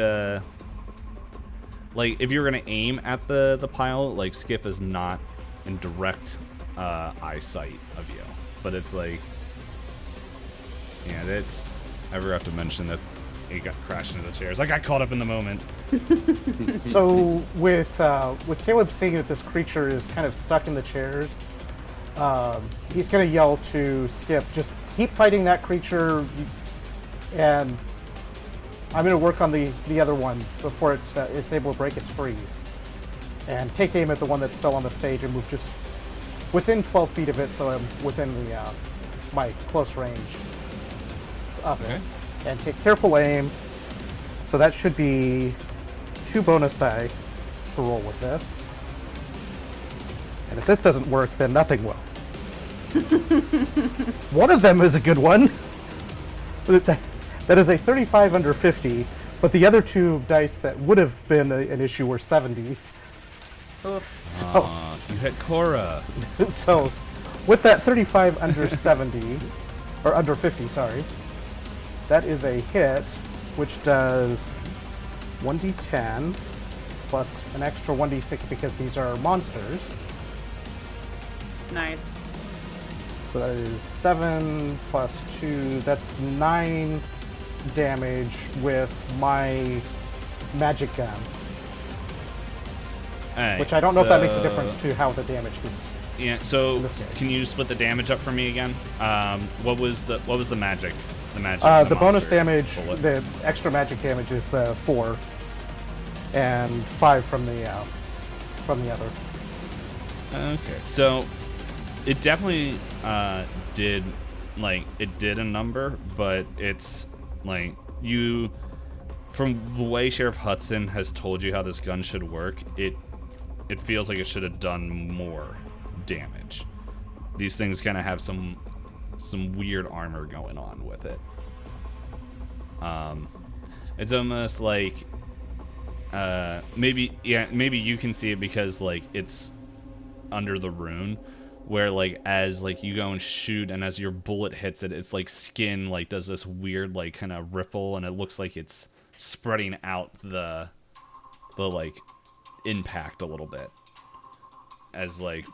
like if you're gonna aim at the pile, like Skip is not in direct eyesight of you, but it's like, yeah, that's, I forgot to mention that it got crashed into the chairs. I got caught up in the moment. So with Caleb seeing that this creature is kind of stuck in the chairs, he's going to yell to Skip, just keep fighting that creature, and I'm going to work on the other one before it's able to break its freeze. And take aim at the one that's still on the stage and move just within 12 feet of it, so I'm within my close range of it. And take careful aim. So that should be 2 bonus die to roll with this. And if this doesn't work, then nothing will. One of them is a good one. That is a 35 under 50, but the other 2 dice that would have been an issue were 70s. So, You hit Cora. so with that 35 under 70, or under 50, sorry, that is a hit, which does 1d10 plus an extra 1d6 because these are monsters. Nice. So that is 7 plus 2, that's 9 damage with my magic gun. Alright, which I don't know if that makes a so- difference to how the damage gets. Yeah. So this case. can you split the damage up for me again? What was the magic? The magic. The bonus monster damage, bullet? the extra magic damage is 4, and 5 from the other. Okay, so it definitely did a number, but it's like from the way Sheriff Hudson has told you how this gun should work, it feels like it should have done more damage. These things kind of have some weird armor going on with it. It's almost like maybe you can see it because like it's under the rune, where like as like you go and shoot and as your bullet hits it, it's like skin like does this weird like kind of ripple, and it looks like it's spreading out the like impact a little bit as like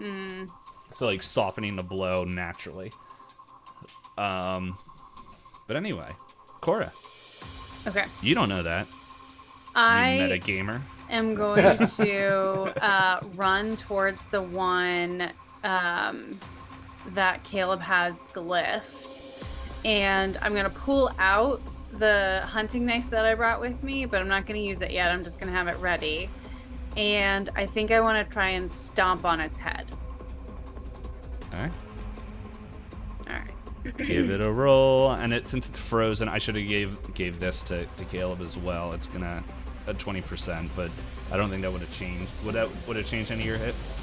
so like softening the blow naturally. But anyway, Cora, Okay. you don't know that. I You meta gamer. am going to run towards the one that Caleb has glyphed, and I'm going to pull out the hunting knife that I brought with me, but I'm not going to use it yet. I'm just going to have it ready, and I think I want to try and stomp on its head. All right. All right. Give it a roll, and since it's frozen, I should have gave this to Caleb as well. It's gonna at 20%, but I don't think that would have changed. Would have changed any of your hits?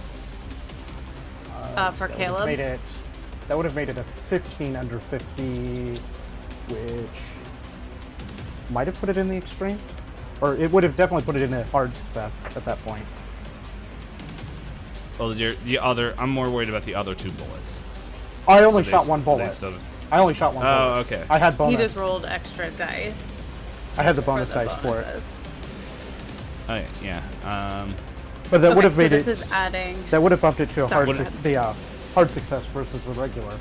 For That Caleb? would have made it a 15 under 50, which might have put it in the extreme, or it would have definitely put it in a hard success at that point. Well, I'm more worried about the other 2 bullets. I only They shot s- one they bullet. still- I only shot one bullet. Oh, okay. I had bonus. He just rolled extra dice. I had the for bonus the dice for it, bonuses. Oh yeah. but that Okay, would have so made this it. is adding. That would have bumped it to a Sorry, hard, go ahead. hard success versus the regular.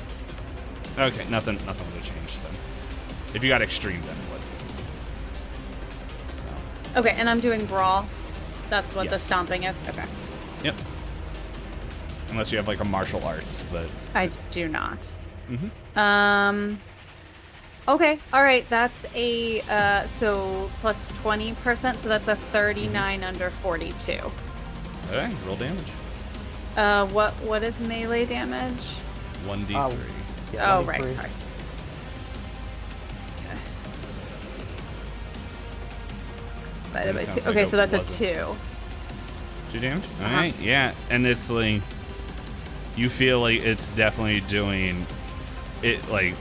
Okay, nothing would have changed then. If you got extreme, then it would. So. Okay, and I'm doing brawl. That's what the Yes. stomping is. Okay. Yep. Unless you have like a martial arts, but I do not. Okay, all right. That's a so plus 20%, so that's a 39 under 42. okay, roll damage. What is melee damage? 1d3. Yeah, Oh, 23. right. Sorry. Okay. Divided by Sounds 2. like Okay, it so that's a wasn't. 2. 2 damage? Alright, yeah. And it's like, you feel like it's definitely doing it, like,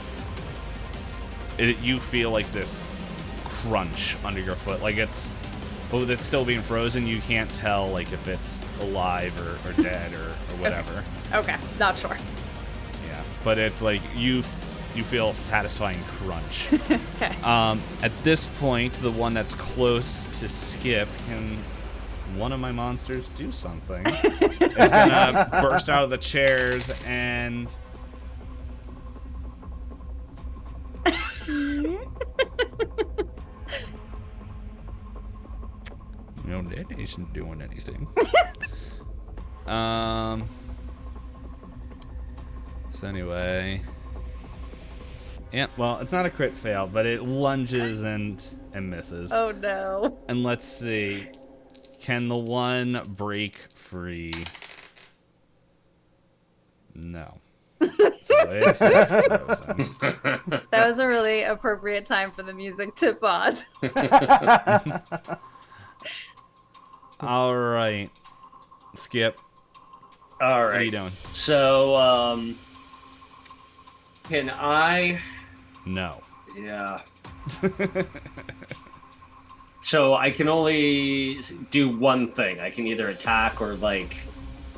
you feel like this crunch under your foot. Like it's, but with it still being frozen, you can't tell, like, if it's alive or dead or whatever. Okay, not sure. Yeah. But it's like, you feel satisfying crunch. Okay. At this point, the one that's close to Skip, can one of my monsters do something? It's gonna burst out of the chairs and no, that isn't doing anything. So anyway, yeah. Well, it's not a crit fail, but it lunges and misses. Oh no. And let's see, can the one break free? No. So it's just frozen. That was a really appropriate time for the music to pause. All right, Skip. All What are you right. doing? So, can I? No. Yeah. So I can only do one thing. I can either attack or like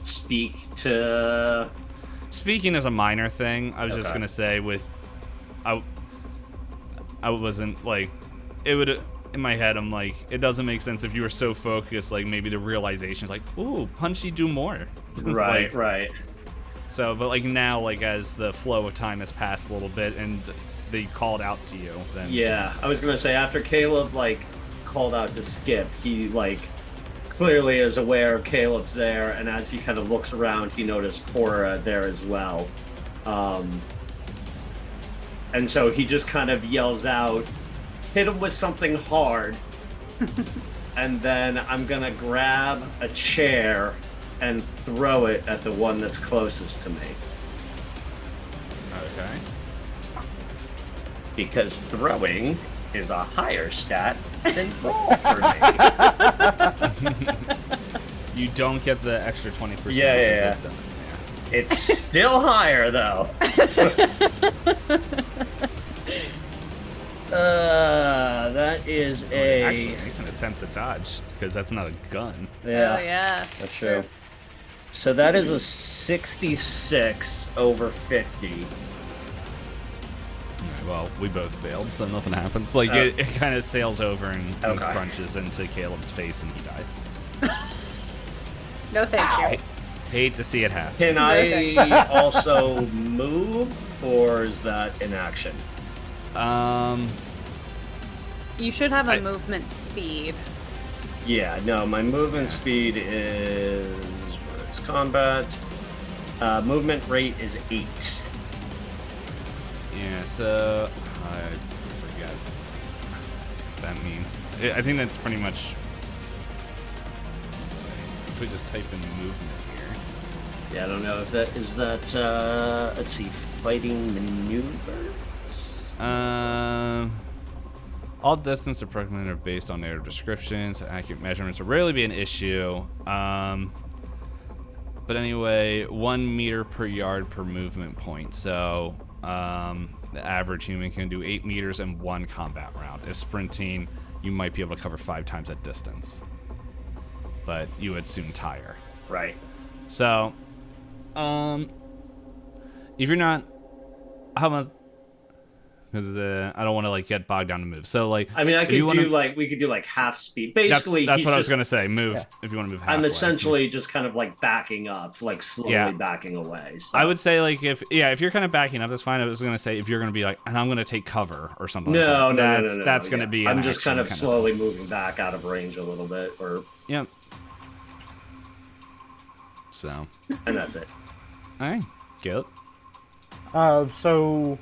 speak to. Speaking is a minor thing. I was just Okay. gonna say I wasn't like, it would in my head. I'm like, it doesn't make sense if you were so focused. Like maybe the realization is like, ooh, Punchy, do more. Right, Like, right. So, but like now, like as the flow of time has passed a little bit, and they called out to you, then Yeah, I was gonna say after Caleb like called out to Skip, he like clearly is aware Caleb's there, and as he kind of looks around, he noticed Cora there as well. And so he just kind of yells out, hit him with something hard, and then I'm gonna grab a chair and throw it at the one that's closest to me. Okay. Because throwing is a higher stat than roll for me. You don't get the extra 20%. Yeah. It's still higher, though. That is a... Actually, I can attempt to dodge, because that's not a gun. Yeah, Oh, yeah. that's true. So that is a 66 over 50. Okay, well, we both failed, so nothing happens. Like, it kind of sails over and crunches into Caleb's face, and he dies. No, thank you. Hate to see it happen. Can I also move, or is that an action? You should have a movement speed. Yeah, no, my movement speed is... Where's combat? Movement rate is 8. Yeah, so... I forget what that means. I think that's pretty much... Let's see. If we just type in movement here... Yeah, I don't know if that... Is that, let's see, fighting maneuvers? All distance approximately are based on narrative descriptions. Accurate measurements will rarely be an issue. But anyway, 1 meter per yard per movement point. So the average human can do 8 meters in 1 combat round. If sprinting, you might be able to cover 5 times that distance. But you would soon tire. Right. So, if you're not, how about? Because I don't want to like get bogged down to move. So like, I mean, we could do like half speed. Basically, that's what I was gonna say. Move if you want to move. Halfway. I'm essentially just kind of like backing up, like slowly backing away. So. I would say like if you're kind of backing up, that's fine. I was gonna say if you're gonna be like, and I'm gonna take cover or something. No, that's gonna be. I'm just kind of slowly moving back out of range a little bit, or yep. So. And that's it. All right, Caleb. So,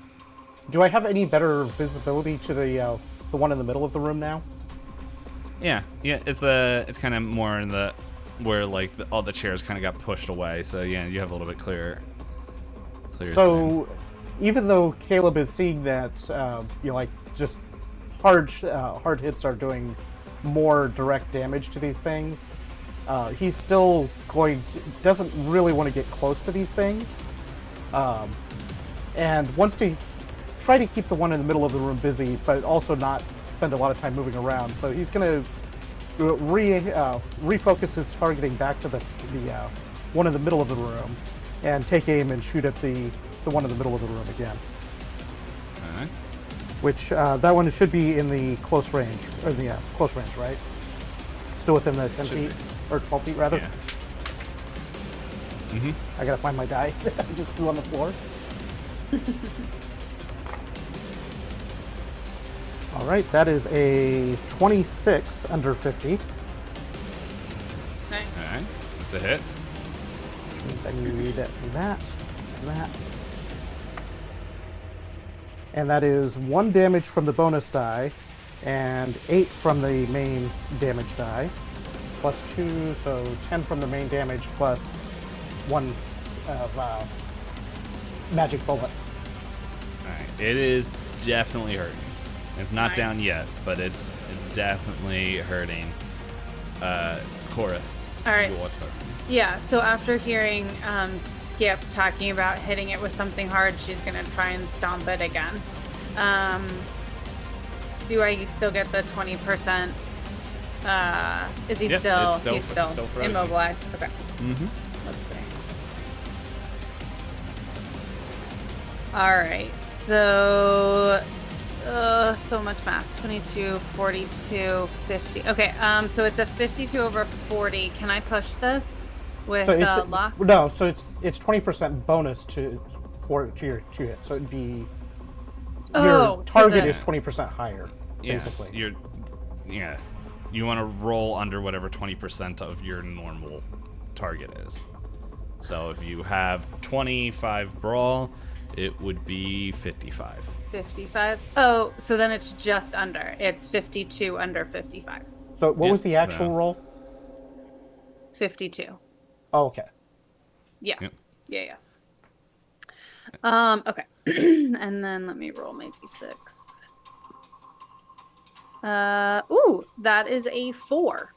do I have any better visibility to the one in the middle of the room now? Yeah. It's kind of more in the where like all the chairs kind of got pushed away. So yeah, you have a little bit clearer. So, even though Caleb is seeing that, like just hard hits are doing more direct damage to these things, he's still doesn't really want to get close to these things, and wants to try to keep the one in the middle of the room busy, but also not spend a lot of time moving around. So he's going to refocus his targeting back to the one in the middle of the room, and take aim and shoot at the one in the middle of the room again. All right. Which that one should be in the close range, close range, right? Still within the 10 feet or 12 feet rather. Yeah. Mm-hmm. I gotta find my die. I just threw on the floor. All right, that is a 26 under 50. Nice. All right, that's a hit. Which means I need that. And that is 1 damage from the bonus die, and 8 from the main damage die, plus 2, so 10 from the main damage, plus 1 of magic bullet. All right, it is definitely hurting. It's not Nice. down yet, but it's definitely hurting. Cora. All right. your turn. Yeah, so after hearing Skip talking about hitting it with something hard, she's going to try and stomp it again. Do I still get the 20%? Is he Yep, still, it's still he's still frozen. immobilized? Okay. Mm-hmm. Let's see. All right, so so much math. 22, 42, 50. Okay, so it's a 52 over 40. Can I push this with lock? No, so it's 20% bonus to your hit. So it'd be your target is 20% higher, Yes, basically. you want to roll under whatever 20% of your normal target is. So if you have 25 brawl, it would be 55. 55. Oh, so then it's just under. It's 52 under 55. So what was the actual so- roll? 52. Oh, okay. Yeah. Yep. Yeah. Okay. And then let me roll my d6. Ooh, that is a 4.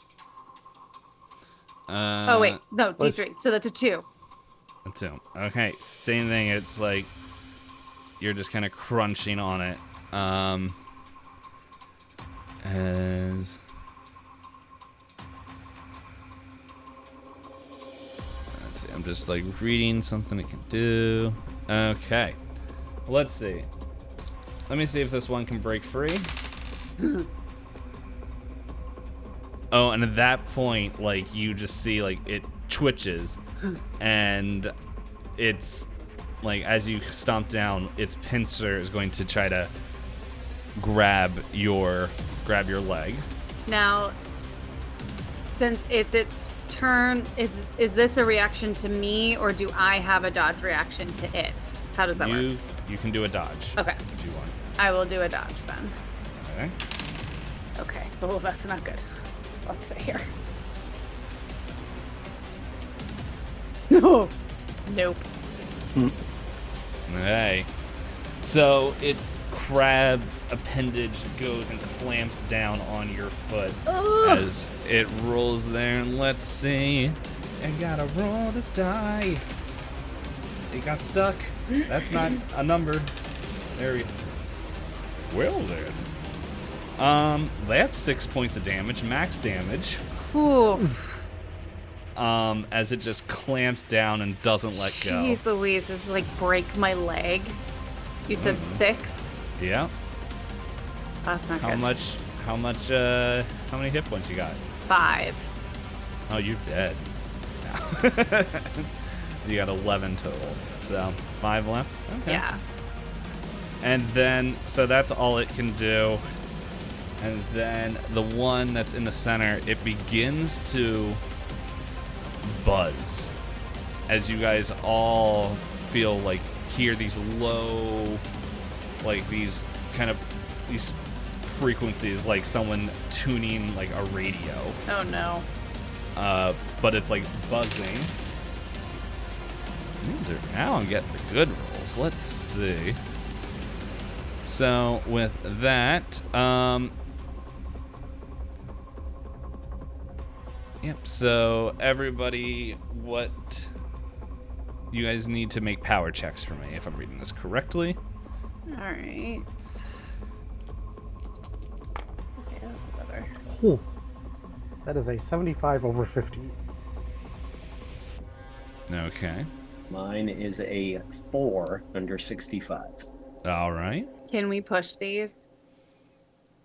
Oh wait, no, d3. So that's a 2. A 2. Okay, same thing. It's like you're just kind of crunching on it. As let's see, I'm just like reading something it can do. Okay, let's see. Let me see if this one can break free. Oh, and at that point, like, you just see, like, it twitches, and it's, like, as you stomp down, its pincer is going to try to grab your leg. Now, since it's its turn, is this a reaction to me, or do I have a dodge reaction to it? How does that work? You can do a dodge. Okay. If you want. I will do a dodge then. Okay. Okay. Oh, that's not good. Let's see here. No. Nope. Okay. So its crab appendage goes and clamps down on your foot as it rolls there. And let's see. I gotta roll this die. It got stuck. That's not a number. There we go. Well then. That's 6 points of damage, max damage. Ooh. As it just clamps down and doesn't let go. Jeez Louise, this is like break my leg. You said 6? Yeah. That's not How good. How many hit points you got? 5. Oh, you're dead. You got 11 total. So, 5 left? Okay. Yeah. And then, so that's all it can do. And then the one that's in the center, it begins to buzz. As you guys all feel like, hear these low, like these kind of, these frequencies, like someone tuning like a radio. Oh no. But it's like buzzing. Now I'm getting the good rolls. Let's see. So with that, yep. So everybody, what you guys need to make power checks for me, if I'm reading this correctly. All right. Okay, that's better. Whew. That is a 75 over 50. Okay. Mine is a 4 under 65. All right. Can we push these?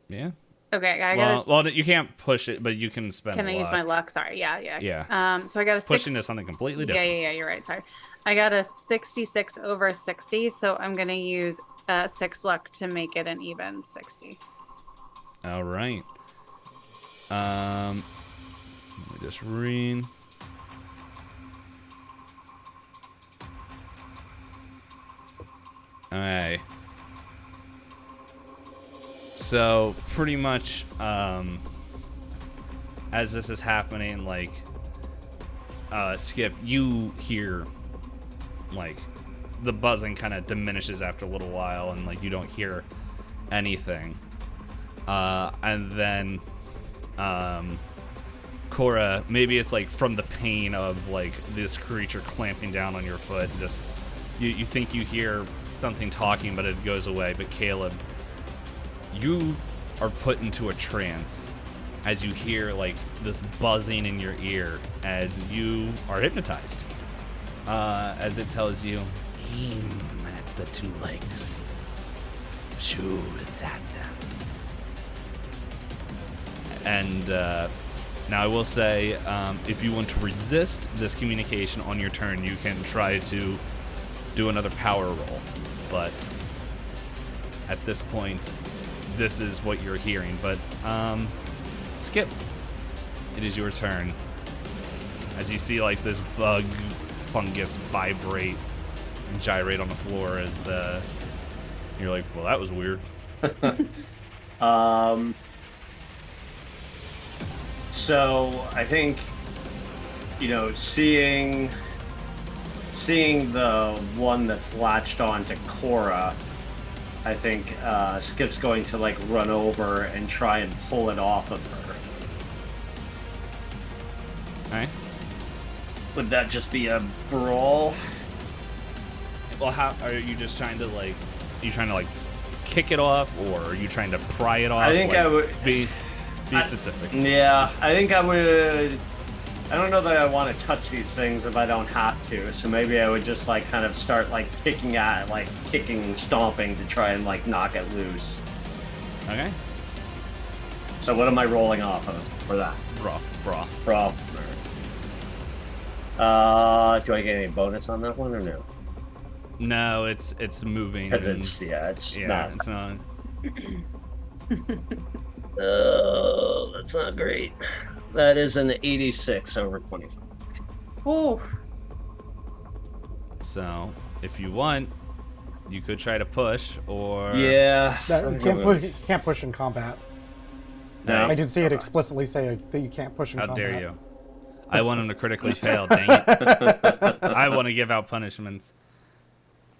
Yeah. Okay, I got. Well, you can't push it, but you can spend. Can I use my luck? Sorry. Yeah. Yeah. So I got a Pushing is something completely different. Yeah. You're right. Sorry. I got a 66 over 60, so I'm gonna use 6 luck to make it an even 60. All right. Let me just read. Alright. So, pretty much, as this is happening, like, Skip, you hear, like, the buzzing kind of diminishes after a little while, and, like, you don't hear anything. And then, Cora, maybe it's, like, from the pain of, like, this creature clamping down on your foot, just... You think you hear something talking, but it goes away. But Caleb, you are put into a trance as you hear like this buzzing in your ear as you are hypnotized. As it tells you, aim at the 2 legs. Shoot at them. And now I will say, if you want to resist this communication on your turn, you can try to do another power roll, but at this point, this is what you're hearing. But Skip, it is your turn. As you see, like, this bug fungus vibrate and gyrate on the floor as you're like, well, that was weird. So I think, seeing the one that's latched on to Cora, I think Skip's going to like run over and try and pull it off of her. Alright. Would that just be a brawl? Well, how are you just trying to like? Are you trying to like kick it off, or are you trying to pry it off? I think I would be specific. Yeah, I think I would. I don't know that I want to touch these things if I don't have to. So maybe I would just like kind of start like kicking and stomping to try and like knock it loose. Okay. So what am I rolling off of for that? Brawl. Do I get any bonus on that one or no? No, it's moving. It's not. It's not. Oh, that's not great. That is an 86 over 25. Oh. So, if you want, you could try to push, or Yeah. You can't push in combat. No. I did see it explicitly say that you can't push in How combat. dare you? I want him to critically fail. Dang it! I want to give out punishments.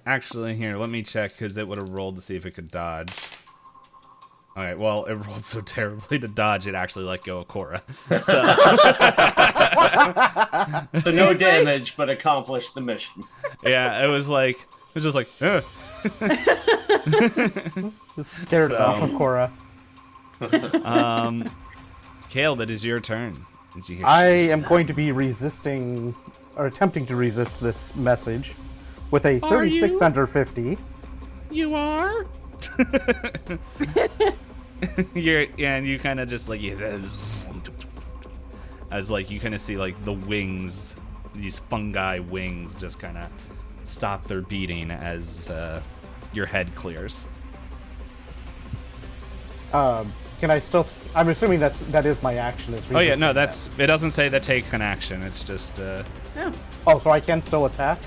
Actually, here, let me check because it would have rolled to see if it could dodge. All right, well, it rolled so terribly to dodge, it actually let go of Cora. So, So no damage, but accomplished the mission. yeah, it was just like, Just scared it off of Cora. Caleb, it is your turn. As you hear I am going to be resisting, or attempting to resist this message with a 36 you? under 50. You are? And you kind of just like, as like you kind of see like the wings, these fungi wings just kind of stop their beating as your head clears. Can I still? I'm assuming that is my action. Is Oh yeah, no, resisting it doesn't say that takes an action. It's just Oh, so I can still attack?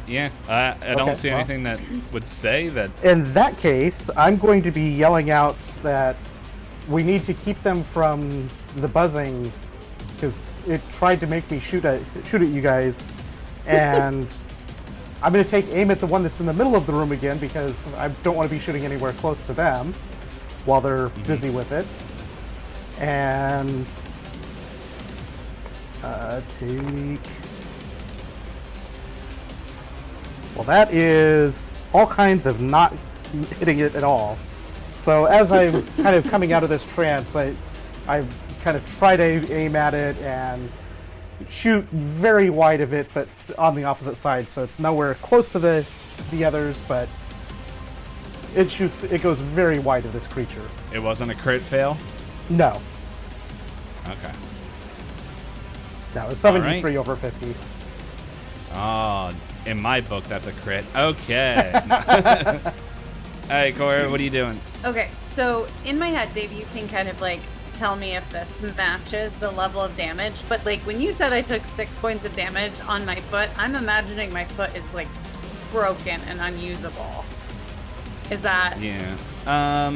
yeah. I don't Okay, see well. anything that would say that. In that case, I'm going to be yelling out that we need to keep them from the buzzing because it tried to make me shoot at you guys, and I'm going to take aim at the one that's in the middle of the room again because I don't want to be shooting anywhere close to them while they're busy with it. And take. Well, that is all kinds of not hitting it at all. So as I'm kind of coming out of this trance, I kind of try to aim at it and shoot very wide of it, but on the opposite side. So it's nowhere close to the others, but it goes very wide of this creature. It wasn't a crit fail. No, Okay. no, it's 73 over 50. Oh, in my book, that's a crit. Okay. All right, Cora, what are you doing? Okay, so in my head, Dave, you can kind of like tell me if this matches the level of damage. But like when you said I took 6 points of damage on my foot, I'm imagining my foot is like broken and unusable. Is that? Yeah.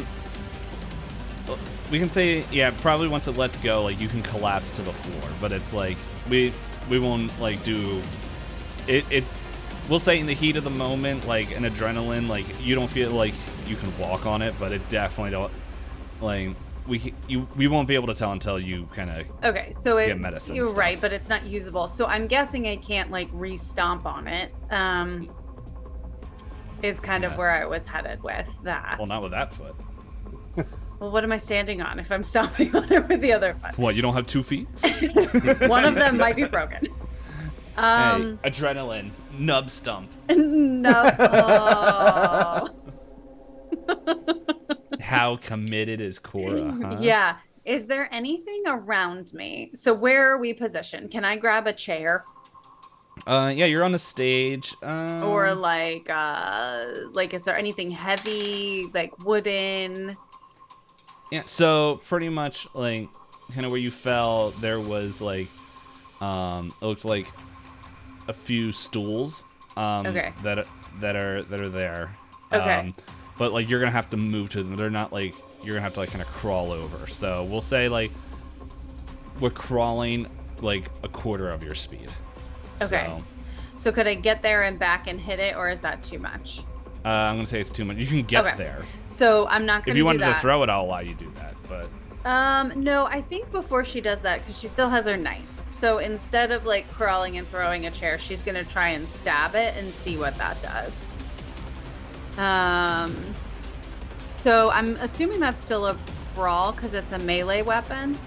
We can say, yeah, probably once it lets go, like you can collapse to the floor. But it's like we won't like do it. We'll say in the heat of the moment, like an adrenaline, like you don't feel like you can walk on it, but it definitely don't. Like we won't be able to tell until you kind of Okay, so get medicine. you're stuff. right, but it's not usable. So I'm guessing I can't like re-stomp on it. Is kind of Yeah. where I was headed with that. Well, not with that foot. Well, what am I standing on if I'm stomping on it with the other foot? What? You don't have 2 feet? One of them might be broken. Hey, adrenaline, nub stump. No. Oh. How committed is Cora? Huh? Yeah. Is there anything around me? So where are we positioned? Can I grab a chair Yeah, you're on the stage. or like is there anything heavy, like wooden? Yeah, so pretty much like kind of where you fell, there was like it looked like a few stools Okay. that are there. Okay. But like you're gonna have to move to them. They're not like you're gonna have to like kind of crawl over. So we'll say like we're crawling like a quarter of your speed. Okay. So could I get there and back and hit it, or is that too much? I'm gonna say it's too much. You can get Okay. there. So I'm not gonna If you do wanted that. to throw it, I'll allow you to do that. But No, I think before she does that, because she still has her knife. So instead of like crawling and throwing a chair, she's gonna try and stab it and see what that does. So I'm assuming that's still a brawl because it's a melee weapon.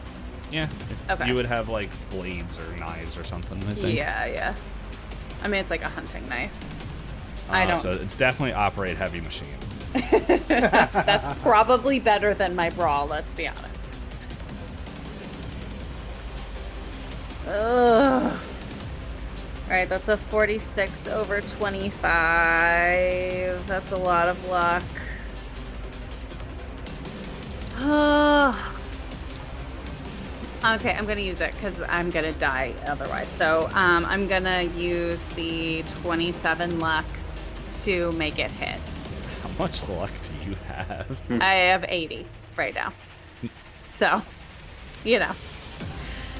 yeah, Okay. you would have like blades or knives or something. I think. Yeah. I mean, it's like a hunting knife. I don't. So it's definitely operate heavy machine. That's probably better than my brawl, let's be honest. Ugh. Alright, that's a 46 over 25. That's a lot of luck. Okay, I'm gonna use it because I'm gonna die otherwise. So I'm gonna use the 27 luck to make it hit. How much luck do you have? I have 80 right now. So, you know.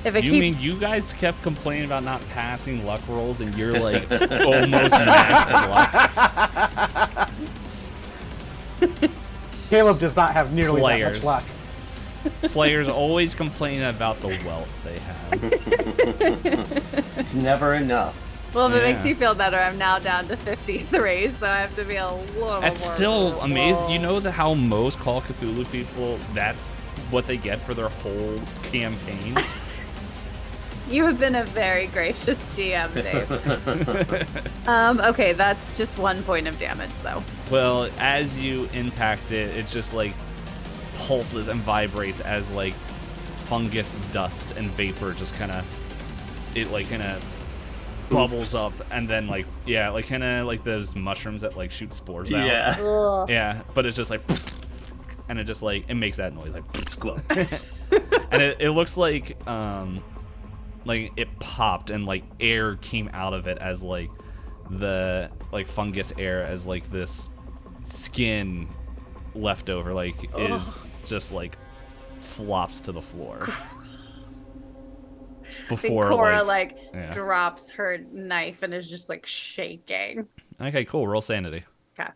If it You keeps... mean you guys kept complaining about not passing luck rolls and you're like almost max in luck? Caleb does not have nearly that much Players. luck. Players always complain about the wealth they have. It's never enough. Well, if it makes Yeah. you feel better, I'm now down to 53, so I have to be a little That's more still careful. amazing. You know how most Call of Cthulhu people, that's what they get for their whole campaign? You have been a very gracious GM, Dave. Okay, that's just 1 point of damage, though. Well, as you impact it, it's just like pulses and vibrates as like fungus dust and vapor just kind of bubbles up, and then like kind of like those mushrooms that like shoot spores out. Yeah. Ugh. Yeah, but it's just like and it just like it makes that noise like Squelch. and it looks like it popped and like air came out of it as like the like fungus air as like this skin leftover like is just like flops to the floor I think before Cora yeah. drops her knife and is just like shaking. Okay, cool. Roll sanity. Okay.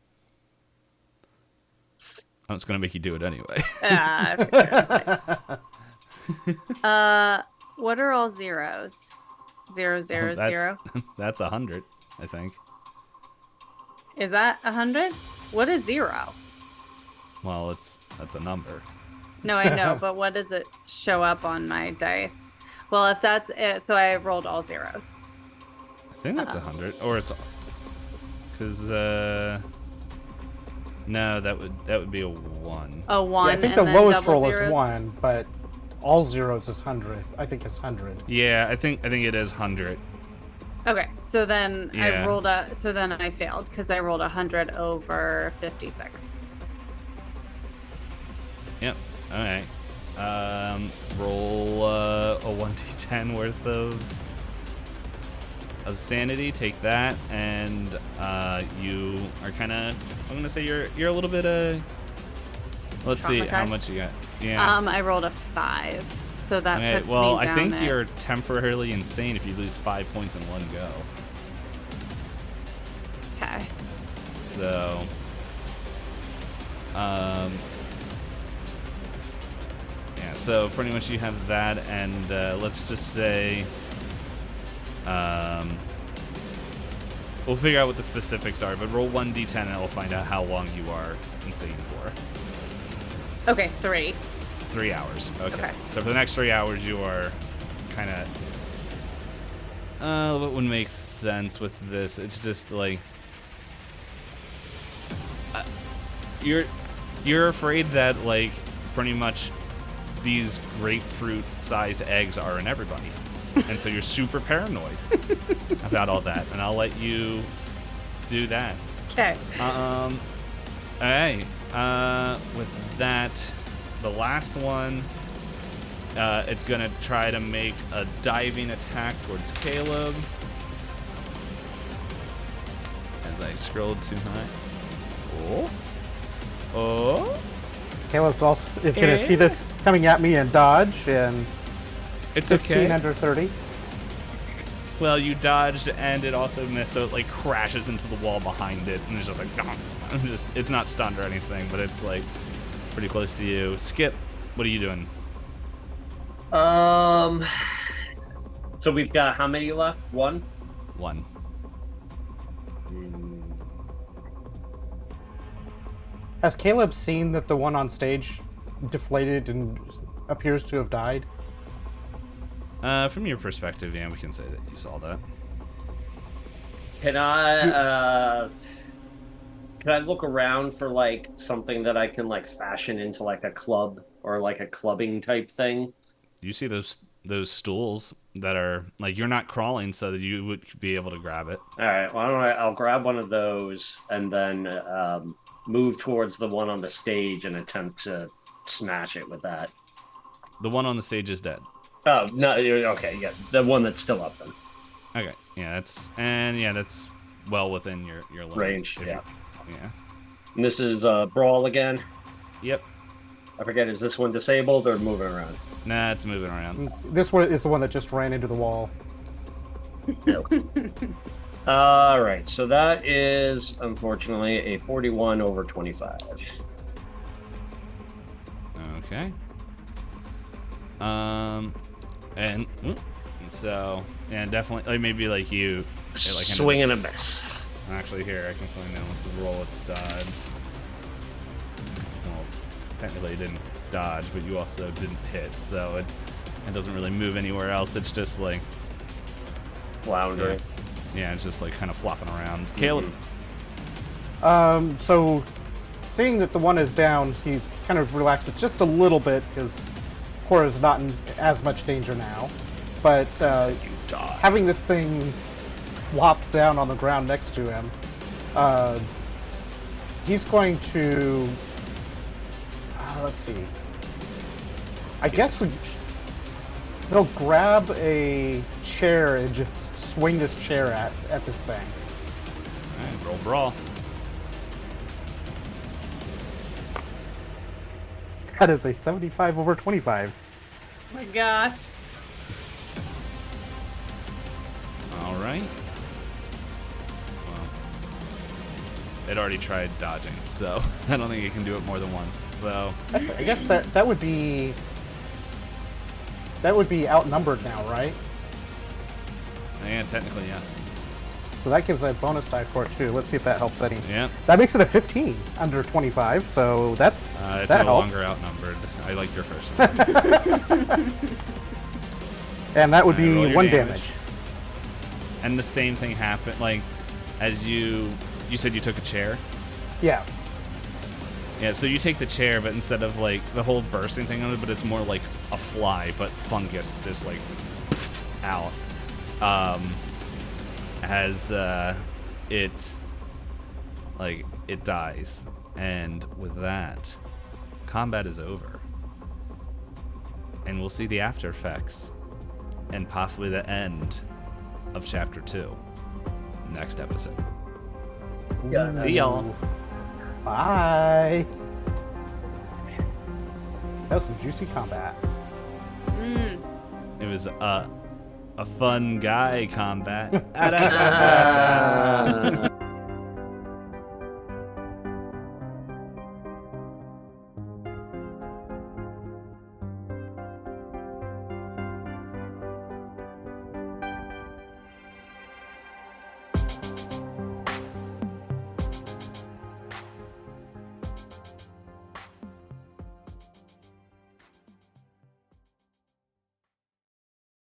I'm just gonna make you do it anyway. I figured it's fine. What are all zeros? 0, 0, 0. That's 100, I think. Is that 100? What is 0? Well, that's a number. No, I know, but what does it show up on my dice? Well, if that's it, so I rolled all zeros. I think that's 100, or it's because no, that would be a 1. A 1. Yeah, I think and the then lowest double roll zeros? is 1, but all zeros is 100. I think it's 100. Yeah, I think it is 100. Okay, so then Yeah. so then I failed because I rolled 100 over 56. Yep. All right. Roll a 1d10 worth of sanity. Take that, and you are kind of. I'm gonna say you're a little bit Let's see how Traumatized? much you got. Yeah. I rolled a 5, so that Okay, puts well, me down I think at... you're temporarily insane if you lose 5 points in one go. Okay. So, yeah, so pretty much you have that, and let's just say, we'll figure out what the specifics are, but roll 1d10 and we'll find out how long you are insane for. Okay, 3. 3 hours. Okay. Okay. So for the next 3 hours, you are kind of. What would make sense with this? It's just like you're afraid that like pretty much these grapefruit-sized eggs are in everybody, and so you're super paranoid about all that. And I'll let you do that. Okay. All right. With that, the last one, it's gonna try to make a diving attack towards Caleb. As I scrolled too high. Oh. Caleb's also is going to see this coming at me and dodge, and It's 15 okay. under 30. Well, you dodged and it also missed, so it like crashes into the wall behind it, and it's just like, it's not stunned or anything, but it's like pretty close to you. Skip, what are you doing? So we've got how many left? One? One. Has Caleb seen that the one on stage deflated and appears to have died? From your perspective, yeah, we can say that you saw that. Can I look around for like something that I can like fashion into like a club or like a clubbing type thing? You see those stools that are like, you're not crawling, so that you would be able to grab it. All right, why don't I'll grab one of those and then move towards the one on the stage and attempt to smash it with that. The one on the stage is dead. Oh, no, okay, yeah, the one that's still up then. Okay, yeah, that's well within your limit. Range, yeah. Yeah. And this is Brawl again. Yep. I forget, is this one disabled or moving around? Nah, it's moving around. This one is the one that just ran into the wall. No. All right, so that is, unfortunately, a 41 over 25. Okay. And so, yeah, definitely, like maybe like you, like Swing and a miss. Actually, here I can find out what the roll its dodge. Well, technically, it didn't dodge, but you also didn't hit, so it doesn't really move anywhere else. It's just like Floundering. yeah, it's just like kind of flopping around. Caleb. So, seeing that the one is down, he kind of relaxes just a little bit because Cora's not in as much danger now. But having this thing flopped down on the ground next to him, he's going to. Let's see. I guess he'll grab a chair and just swing this chair at this thing. All right, roll brawl. That is a 75 over 25. Oh my gosh. All right. Well, it already tried dodging, so I don't think it can do it more than once. So I guess that would be outnumbered now, right? yeah, technically yes. So that gives a bonus die for it too. Let's see if that helps any. Yeah. That makes it a 15 under 25. So that's It's that no helps. longer outnumbered. I like your first one. And that would Roll be your 1 damage. And the same thing happened, like, as you said you took a chair? Yeah. Yeah, so you take the chair, but instead of, like, the whole bursting thing on it, but it's more like a fly, but fungus just, like, out. As, it dies. And with that, combat is over. And we'll see the after effects and possibly the end of Chapter 2 next episode. Yeah, See y'all. Bye. That was some juicy combat. It was a fun guy combat.